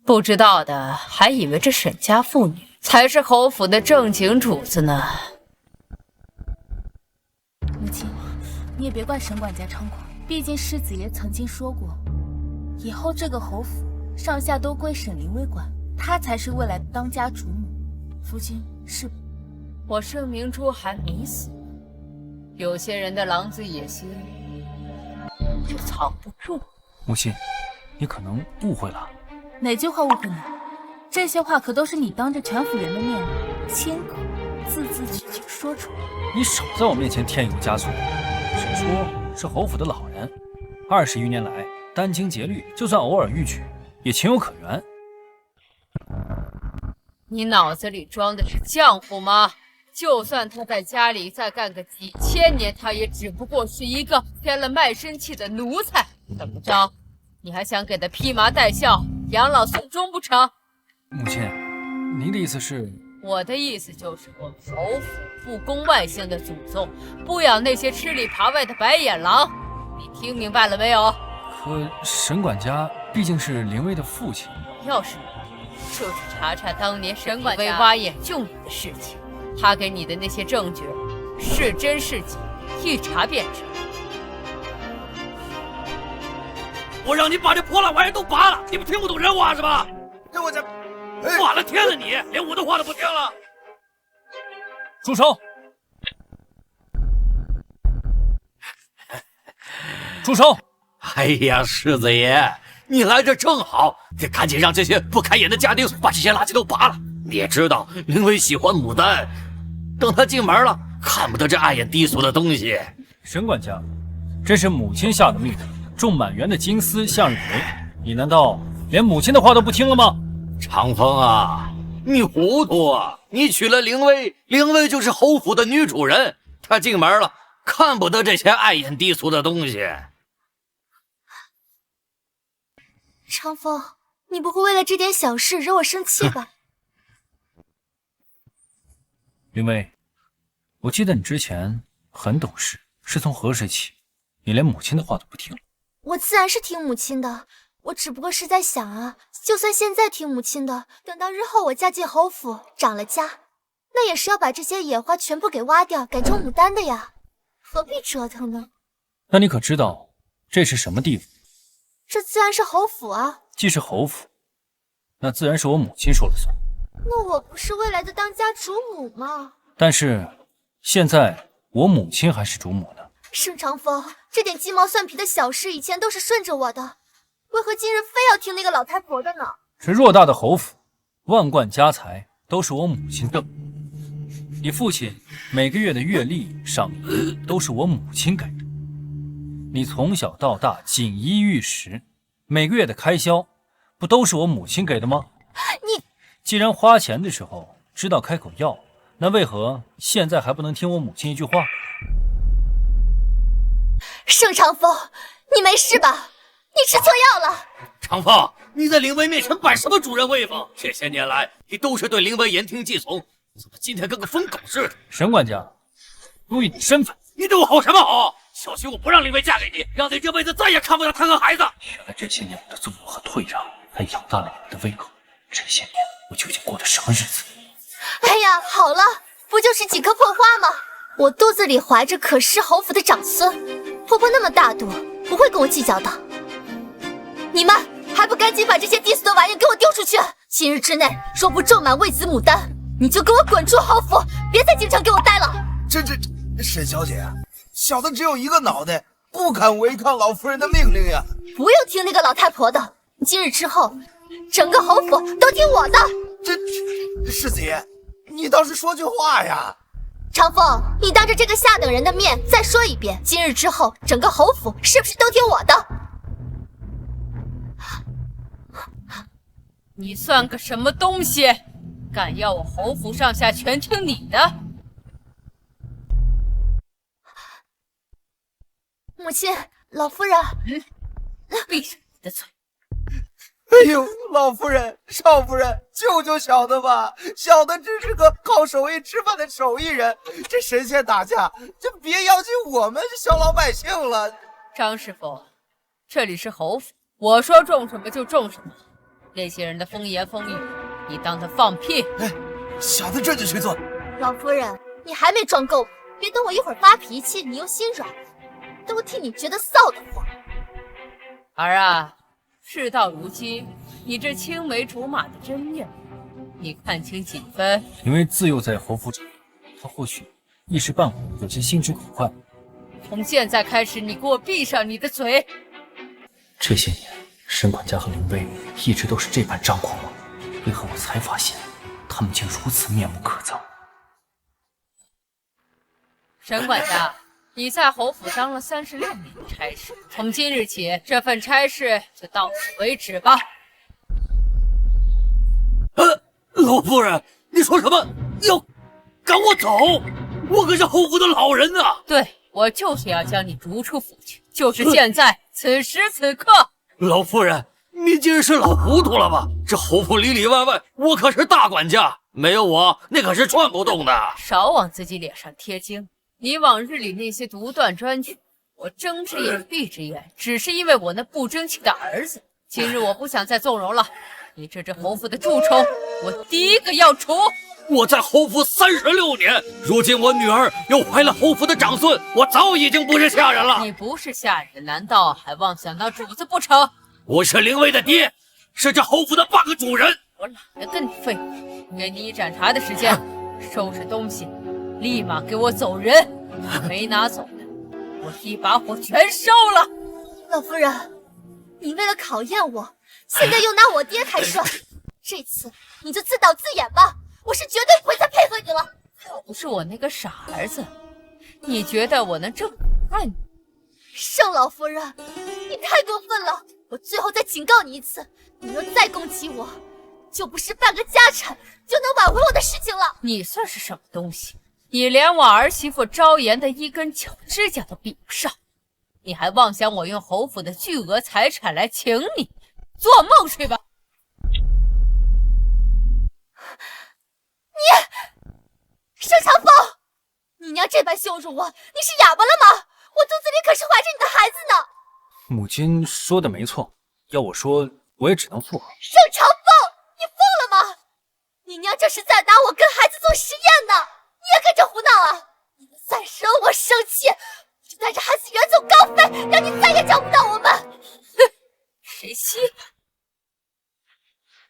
不知道的还以为这沈家妇女才是侯府的正经主子呢。母亲，你也别怪沈管家猖狂，毕竟世子爷曾经说过，以后这个侯府上下都归沈凌薇管，她才是未来的当家主母。夫君是不？我盛明珠还没死，有些人的狼子野心就藏不住。母亲，你可能误会了。哪句话误会你？这些话可都是你当着全府人的面亲口字字句句说出来。你少在我面前添油加醋。沈叔是侯府的老人，20余年来殚精竭虑，就算偶尔逾矩，也情有可原。你脑子里装的是浆糊吗？就算他在家里再干个几千年，他也只不过是一个添了卖身契的奴才。怎么着，你还想给他披麻戴孝、养老送终不成？母亲，您的意思是？我的意思就是，我们侯府不恭外姓的祖宗，不养那些吃里扒外的白眼狼。你听明白了没有？可沈管家毕竟是林薇的父亲。要是就去查查当年沈管家挖眼救你的事情，他给你的那些证据是真是假，一查便知。我让你把这破烂玩意都拔了，你们听不懂人话是吧？这我这，哇了天了你，连我的话都不听了！住手！住手！哎呀，世子爷，你来这正好，得赶紧让这些不开眼的家丁把这些垃圾都拔了。你也知道，林薇喜欢牡丹，等她进门了，看不得这碍眼低俗的东西。沈管家，这是母亲下的命令，种满园的金丝向日葵，你难道连母亲的话都不听了吗？长风啊，你糊涂啊！你娶了凌薇，凌薇就是侯府的女主人，她进门了，看不得这些碍眼低俗的东西。长风，你不会为了这点小事惹我生气吧？凌薇，我记得你之前很懂事，是从何时起，你连母亲的话都不听了？我自然是听母亲的，我只不过是在想啊，就算现在听母亲的，等到日后我嫁进侯府，长了家，那也是要把这些野花全部给挖掉，改种牡丹的呀，何必折腾呢？那你可知道这是什么地方？这自然是侯府啊。既是侯府，那自然是我母亲说了算。那我不是未来的当家主母吗？但是现在我母亲还是主母呢。盛长风，这点鸡毛蒜皮的小事以前都是顺着我的，为何今日非要听那个老太婆的呢？这偌大的侯府，万贯家财都是我母亲挣。你父亲每个月的月例、赏银都是我母亲给的。你从小到大锦衣玉食，每个月的开销不都是我母亲给的吗？你既然花钱的时候知道开口要，那为何现在还不能听我母亲一句话？盛长风，你没事吧？你吃错药了。长风，你在凌薇面前摆什么主人威风？这些年来你都是对凌薇言听计从，怎么今天跟个疯狗似的？沈管家，注意你身份。你对我吼什么吼？小心我不让凌薇嫁给你，让你这辈子再也看不到她和孩子。原来这些年我的纵容和退让，才养大了你们的威吓。这些年我究竟过的什么日子？哎呀，好了，不就是几颗破花吗？我肚子里怀着可是侯府的长孙，婆婆那么大度，不会跟我计较的。你们还不赶紧把这些低俗的玩意给我丢出去！今日之内若不种满魏子牡丹，你就给我滚出侯府，别在京城给我待了。这沈小姐，小的只有一个脑袋，不敢违抗老夫人的命令呀。不用听那个老太婆的，今日之后，整个侯府都听我的。这世子爷，你倒是说句话呀！长风，你当着这个下等人的面再说一遍，今日之后，整个侯府是不是都听我的？你算个什么东西？敢要我侯府上下全听你的？母亲，老夫人，闭上你的嘴！哎呦，老夫人、少夫人，救救小的吧！小的只是个靠手艺吃饭的手艺人，这神仙打架，就别要求我们小老百姓了。张师傅，这里是侯府，我说种什么就种什么。那些人的风言风语，你当他放屁？哎，小的这就去做。老夫人，你还没装够，别等我一会儿发脾气，你又心软，都替你觉得臊得慌。儿啊，事到如今，你这青梅竹马的真面目，你看清几分？因为自幼在侯府长，他或许一时半会有些心直口快。从现在开始，你给我闭上你的嘴！这些年，沈管家和林薇一直都是这般张狂吗？为何我才发现，他们竟如此面目可憎？沈管家，你在侯府当了36年的差事，从今日起，这份差事就到此为止吧。老夫人，你说什么？你要赶我走？我可是侯府的老人啊！对，我就是要将你逐出府去，就是现在，此时此刻。老夫人，你今日是老糊涂了吧？这侯府里里外外，我可是大管家，没有我，那可是转不动的。少往自己脸上贴金。你往日里那些独断专权，我睁只眼闭只眼，只是因为我那不争气的儿子。今日我不想再纵容了，你这只侯府的蛀虫，我第一个要除。我在侯府36年，如今我女儿又怀了侯府的长孙，我早已经不是下人了。你不是下人，难道还妄想当主子不成？我是灵薇的爹，是这侯府的半个主人。我懒得跟你废话，给你1盏茶的时间，收拾东西，立马给我走人。没拿走的，我一把火全烧了。老夫人，你为了考验我，现在又拿我爹开涮，这次你就自导自演吧，我是绝对不会再配合你了。要不是我那个傻儿子，你觉得我能这么看你？盛老夫人，你太过分了！我最后再警告你一次，你若再攻击我，就不是半个家产就能挽回我的事情了。你算是什么东西？你连我儿媳妇昭妍的一根脚指甲都比不上，你还妄想我用侯府的巨额财产来请你？做梦去吧！盛长风，你娘这般羞辱我，你是哑巴了吗？我肚子里可是怀着你的孩子呢。母亲说的没错，要我说，我也只能附和。盛长风，你疯了吗？你娘这是在拿我跟孩子做实验呢，你也跟着胡闹啊！你们再惹我生气，我就带着孩子远走高飞，让你再也找不到我们。哼，谁稀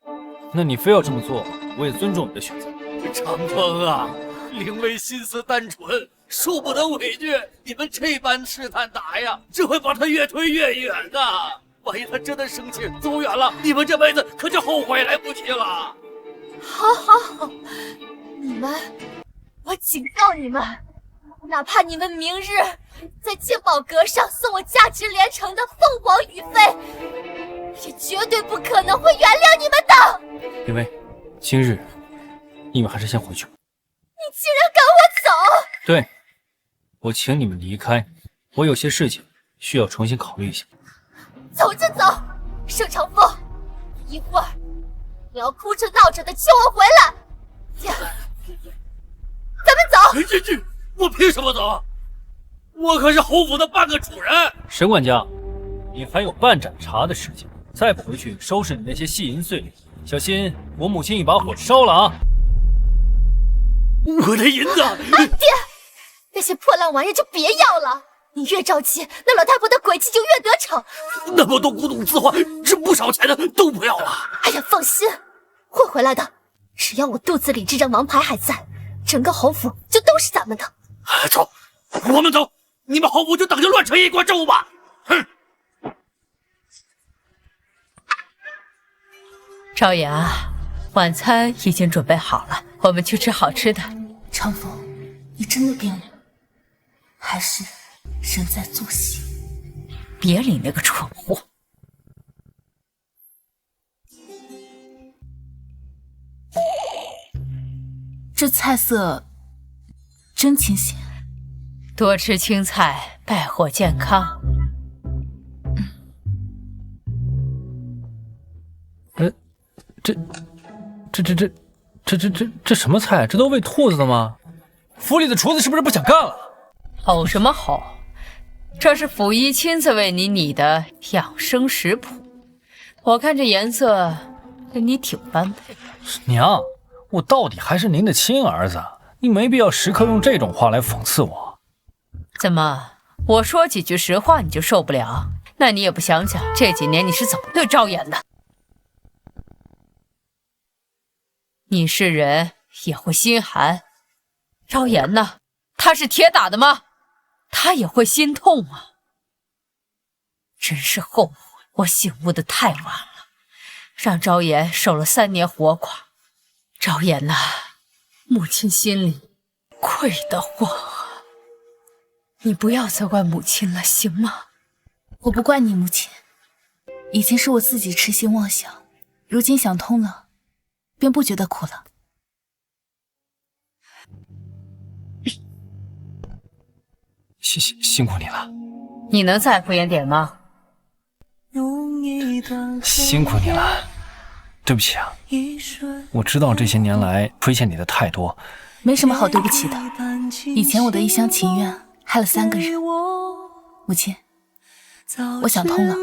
罕？那你非要这么做，我也尊重你的选择。长风啊，灵薇心思单纯，受不得委屈，你们这般试探打呀，只会把他越推越远的。万一他真的生气走远了，你们这辈子可就后悔来不及了。好，你们，我警告你们，哪怕你们明日在鉴宝阁上送我价值连城的凤凰羽飞，也绝对不可能会原谅你们的。林薇，今日你们还是先回去吧。你竟然赶我走！对，我请你们离开，我有些事情需要重新考虑一下。走就走，盛长风，一会儿你要哭着闹着的求我回来。咱们走。我凭什么走？我可是侯府的半个主人。沈管家，你还有半盏茶的时间，再不回去收拾你那些细银碎银，小心我母亲一把火烧了啊！我的银子！爹，那些破烂玩意就别要了。你越着急，那老太婆的诡计就越得逞。那么多古董字画，值不少钱的都不要了。哎呀，放心，会回来的。只要我肚子里这张王牌还在，整个侯府就都是咱们的。走，我们走，你们侯府就等着乱成一锅粥吧。哼！赵妍啊，晚餐已经准备好了，我们去吃好吃的。长风，你真的变了，还是人在做戏？别理那个蠢货。这菜色真清鲜。多吃青菜，败火健康。这什么菜？这都喂兔子的吗？府里的厨子是不是不想干了？吼什么吼？这是府医亲自为你拟的养生食谱，我看这颜色跟你挺般配。娘，我到底还是您的亲儿子，你没必要时刻用这种话来讽刺我。怎么，我说几句实话你就受不了？那你也不想想这几年你是怎么对昭妍的？你是人也会心寒，昭妍呢？她是铁打的吗？她也会心痛吗？真是后悔，我醒悟的太晚了，让昭妍守了3年活寡。昭妍呐，母亲心里愧得慌啊。你不要责怪母亲了，行吗？我不怪你，母亲。以前是我自己痴心妄想，如今想通了，便不觉得苦了。辛苦你了。你能再敷衍点吗？辛苦你了，对不起啊，我知道这些年来亏欠你的太多，没什么好对不起的。以前我的一厢情愿害了3个人，母亲，我想通了。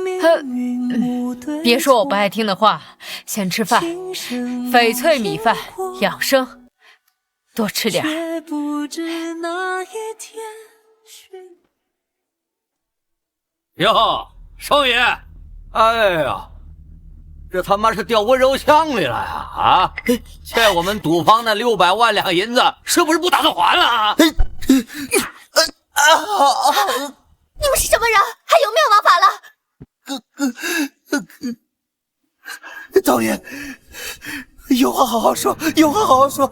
别说我不爱听的话，先吃饭，翡翠米饭养生，多吃点。哟，少爷，哎呀，这他妈是掉温柔乡里了呀！啊，欠我们赌坊那600万两银子，是不是不打算还了啊？你们是什么人？还有没有王法了？导演，有话好好说，有话好好说。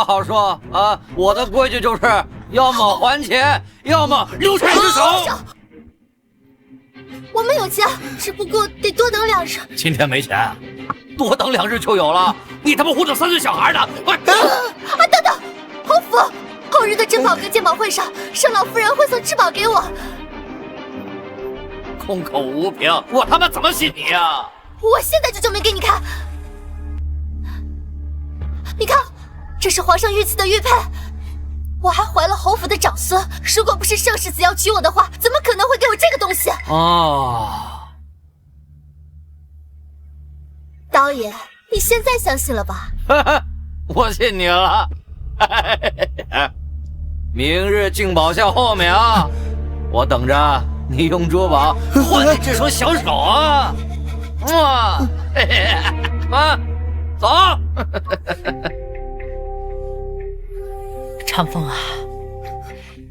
好说啊！我的规矩就是，要么还钱，要么留下一只手。我们有钱，只不过得多等2日。今天没钱，多等2日就有了。你他妈唬着3岁小孩呢！快！等等，侯府，后日的珍宝阁鉴宝会上，盛老夫人会送至宝给我。空口无凭，我他妈怎么信你呀？我现在就证明给你看。你看，这是皇上御赐的玉佩。我还怀了侯府的长孙，如果不是盛世子要娶我的话，怎么可能会给我这个东西？哦，导演，你现在相信了吧？我信你了。明日竞宝校后面啊，我等着你用珠宝换你这双小手啊！走。长风啊，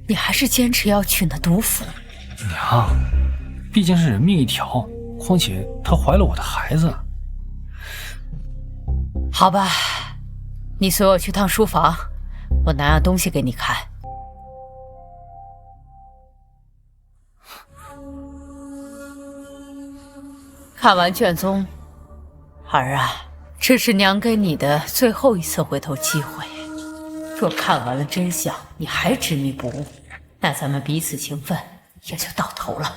你还是坚持要去那毒妇。娘，毕竟是人命一条，况且她怀了我的孩子。好吧，你随我去趟书房，我拿样东西给你看。看完卷宗，儿啊，这是娘给你的最后一次回头机会。若看完了真相，你还执迷不悟，那咱们彼此情分也就到头了。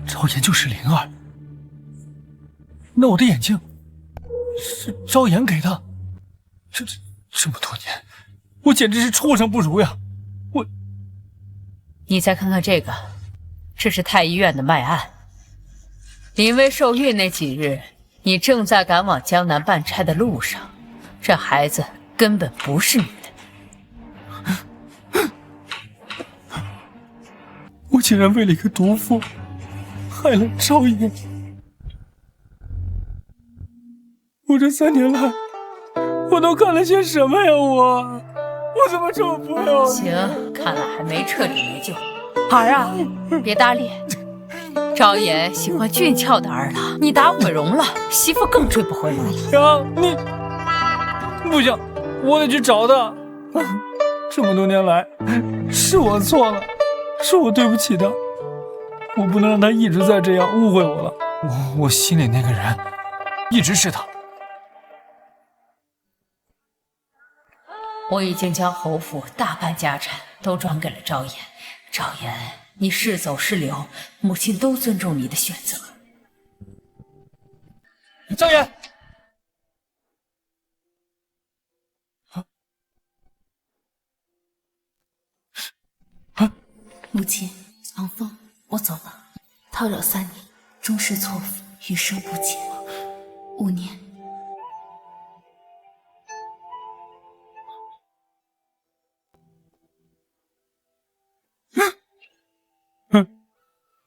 昭妍就是灵儿，那我的眼睛是昭妍给的。这么多年，我简直是畜生不如呀！你再看看这个，这是太医院的脉案。临危受孕那几日，你正在赶往江南办差的路上，这孩子根本不是你的。我竟然为了一个毒妇，害了昭妍。我这3年来，我都干了些什么呀？我怎么这么不要行，看来还没彻底没救。儿啊，别搭理。昭妍喜欢俊俏的儿郎，你打毁容了，媳妇更追不回来了。娘，你不行，我得去找他。这么多年来，是我错了，是我对不起他，我不能让他一直在这样误会我了。我心里那个人，一直是他。我已经将侯府大半家产都转给了昭妍。昭妍，你是走是留，母亲都尊重你的选择。昭妍，母亲，长风，我走了。叨扰3年，终是错付，余生不见。5年。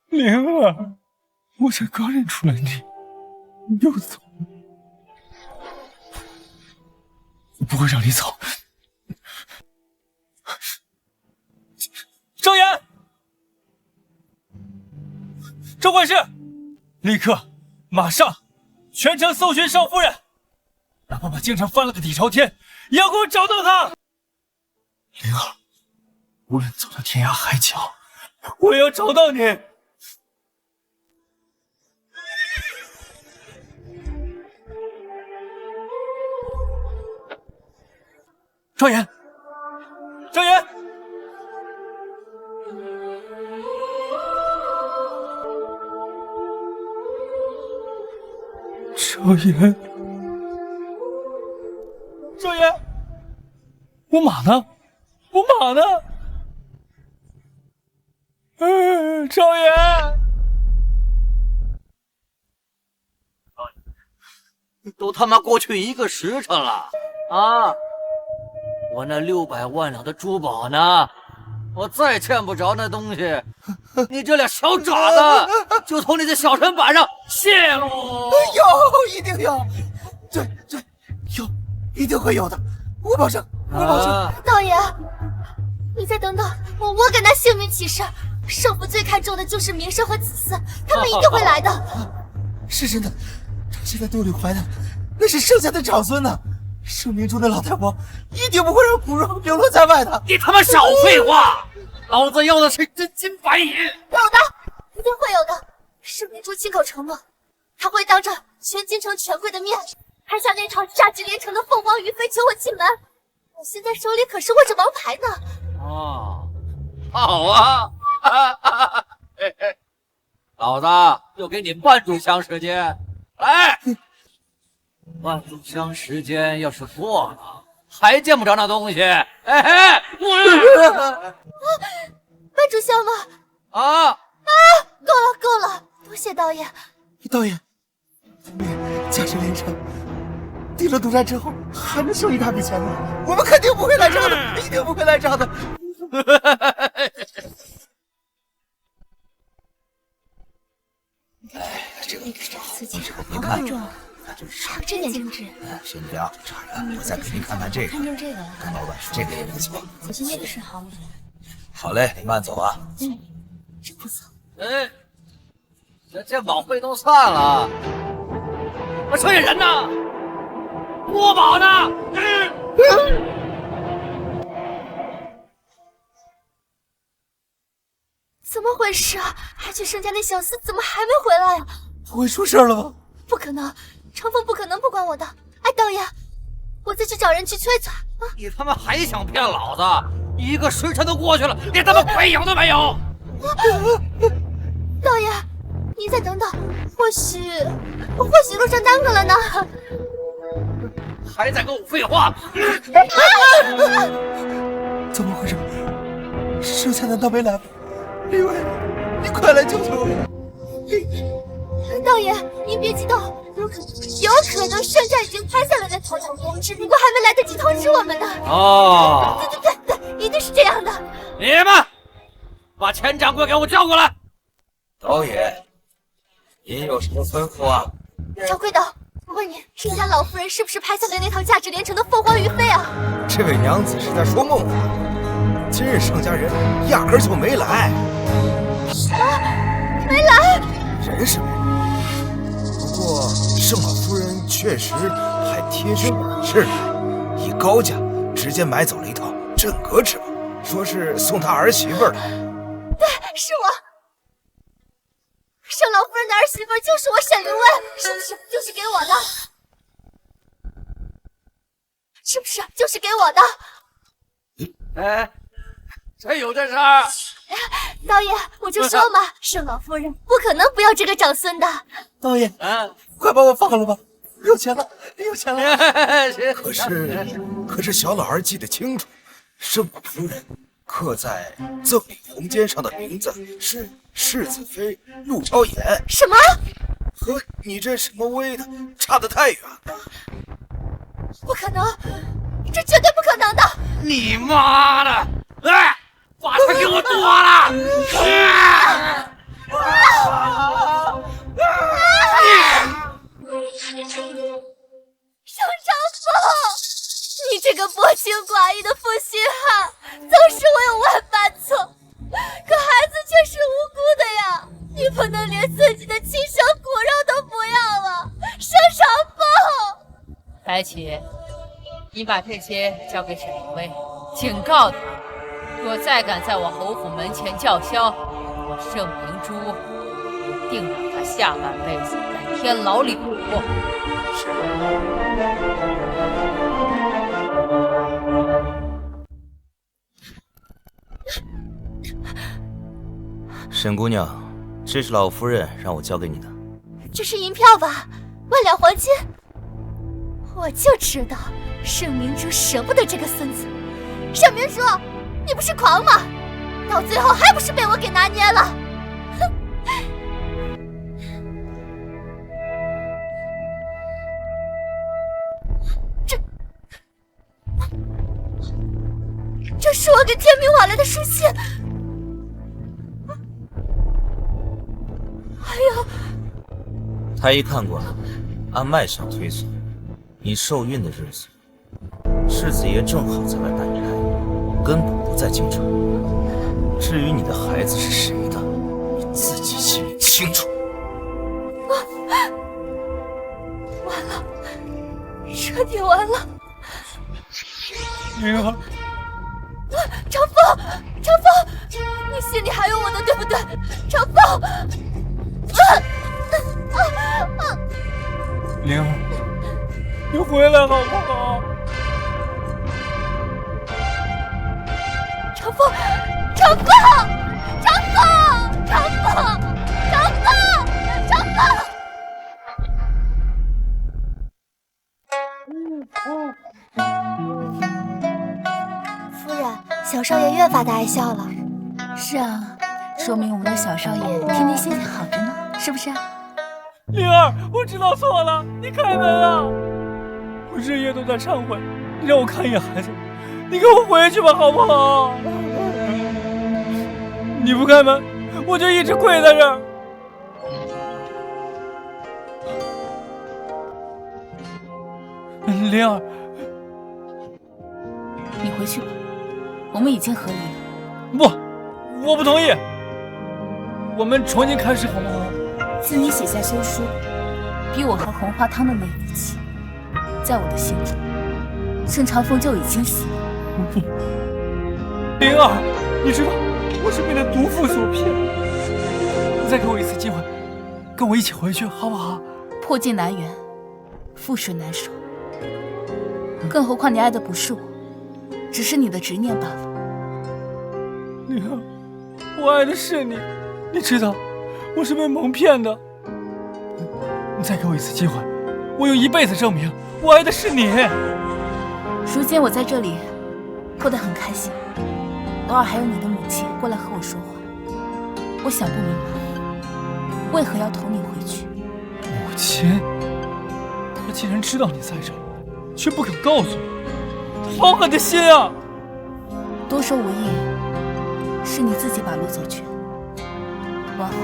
灵儿，我才刚认出来你又走了。我不会让你走。昭妍，赵管事，立刻，马上，全城搜寻少夫人，哪怕把京城翻了个底朝天，也要给我找到她。灵儿。无论走到天涯海角，我也要找到你。赵岩，赵岩，赵岩，赵岩，我马呢？我马呢？赵岩，都他妈过去1个时辰了啊！我那600万两的珠宝呢？我再见不着那东西，你这俩小爪子就从你的小身板上泄露。有，一定有，对，有，一定会有的，我保证，我保证。道爷，你再等等，我给他性命起誓，圣父最看重的就是名声和子嗣，他们一定会来的。是真的，他现在肚里怀的那是剩下的长孙呢。圣明中的老太婆一定不会让骨肉流落在外的。你他妈少废话！老子要的是真金白银。有的，一定会有的。圣明珠亲口承诺，他会当着全京城权贵的面，拍下那场价值连城的凤凰于飞求我进门。我现在手里可是握着王牌呢。哦，好啊！老子就给你半炷香时间，来。半炷香时间要是过了，还见不着那东西。半炷香吗？够了，多谢道爷。道爷，价值连城，定了毒战之后还能剩一大笔钱呢，我们肯定不会赖账的，一定不会赖账的。这个自己你看。还有这点精致。先不要查人，我再给您看看这个。看中这个了。看老板说这个也不错。我觉得那个是好。好嘞，你慢走啊。真不错。这鉴宝会都散了，我剩下人呢？国宝呢？怎么回事啊？还去盛家那小厮怎么还没回来呀？不会出事了吗？不可能，长风不可能不管我的。哎，道爷，我再去找人去催催。你他妈还想骗老子？1个时辰都过去了，连他妈鬼影都没有。道爷，你再等等，或许路上耽搁了呢。还在跟我废话？怎么回事？盛夏难道没来吗？李伟，你快来救救我！道爷，您别激动，有可能盛夏已经拍下了那头照片，只不过还没来得及通知我们呢。哦，对，一定是这样的。你们把钱掌柜给我叫过来。导演，您有什么吩咐啊？掌柜的，我问你，盛家老夫人是不是拍下了那套价值连城的凤凰于飞啊？这位娘子是在说梦话。今日盛家人压根就没来。什么？没来？人是没来，不过盛老夫人确实还贴身本事来，以高价直接买走了一套镇阁之宝，说是送他儿媳妇的。对，是我。盛老夫人的儿媳妇就是我沈凌薇，是不是就是给我的？是不是就是给我的？哎，真有这事儿？导演，我就说嘛，盛老夫人不可能不要这个长孙的。导演，快把我放了吧，有钱了，有钱了。可是小老儿记得清楚，盛老夫人刻在赠礼红笺上的名字是世子妃陆昭言。什么？和你这什么威的差得太远了。不可能，这绝对不可能的！你妈的！哎，把他给我剁了！盛长风，你这个薄情寡义的负心汉，纵使我有万般错，可孩子却是无辜的呀！你不能连自己的亲生骨肉都不要了，盛长风！白起，你把这些交给沈凌薇，警告他，若再敢在我侯府门前叫嚣，我盛明珠一定让他下半辈子在天牢里度过。沈姑娘，这是老夫人让我交给你的。这是银票吧？1两黄金。我就知道盛明珠舍不得这个孙子。盛明珠，你不是狂吗？到最后还不是被我给拿捏了？哼！这是我给天明瓦来的书信。还有，太医看过了，按脉象推算，你受孕的日子，世子爷正好才来带你来，根本不在京城。至于你的孩子是谁的，你自己心里清楚。完了，彻底完了。灵儿，长风，长风，你心里还有我的，对不对？长风。灵儿，你回来好不好？长风，长风，长风，长风，长风，长风。夫人，小少爷越发的爱笑了。是啊，说明我们的小少爷天天心情好着呢，是不是啊？灵儿，我知道错了，你开门啊！我日夜都在忏悔，你让我看一眼孩子，你给我回去吧，好不好？你不开门，我就一直跪在这儿。灵儿，你回去吧，我们已经和离了。不，我不同意，我们重新开始好不好？自你写下休书，逼我喝红花汤的那一起，在我的心中，盛长风就已经死了。灵儿，你知道我是被那毒妇所骗，你再给我一次机会，跟我一起回去好不好？破镜难圆，覆水难收。更何况你爱的不是我，只是你的执念罢了。灵儿，我爱的是你，你知道我是被蒙骗的。你再给我一次机会，我用一辈子证明我爱的是你。如今我在这里过得很开心，偶尔还有你的母亲过来和我说话。我想不明白，为何要同你回去？母亲，她既然知道你在这里，却不肯告诉我，好狠的心啊！多说无益，是你自己把路走全，往后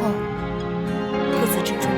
各自珍重。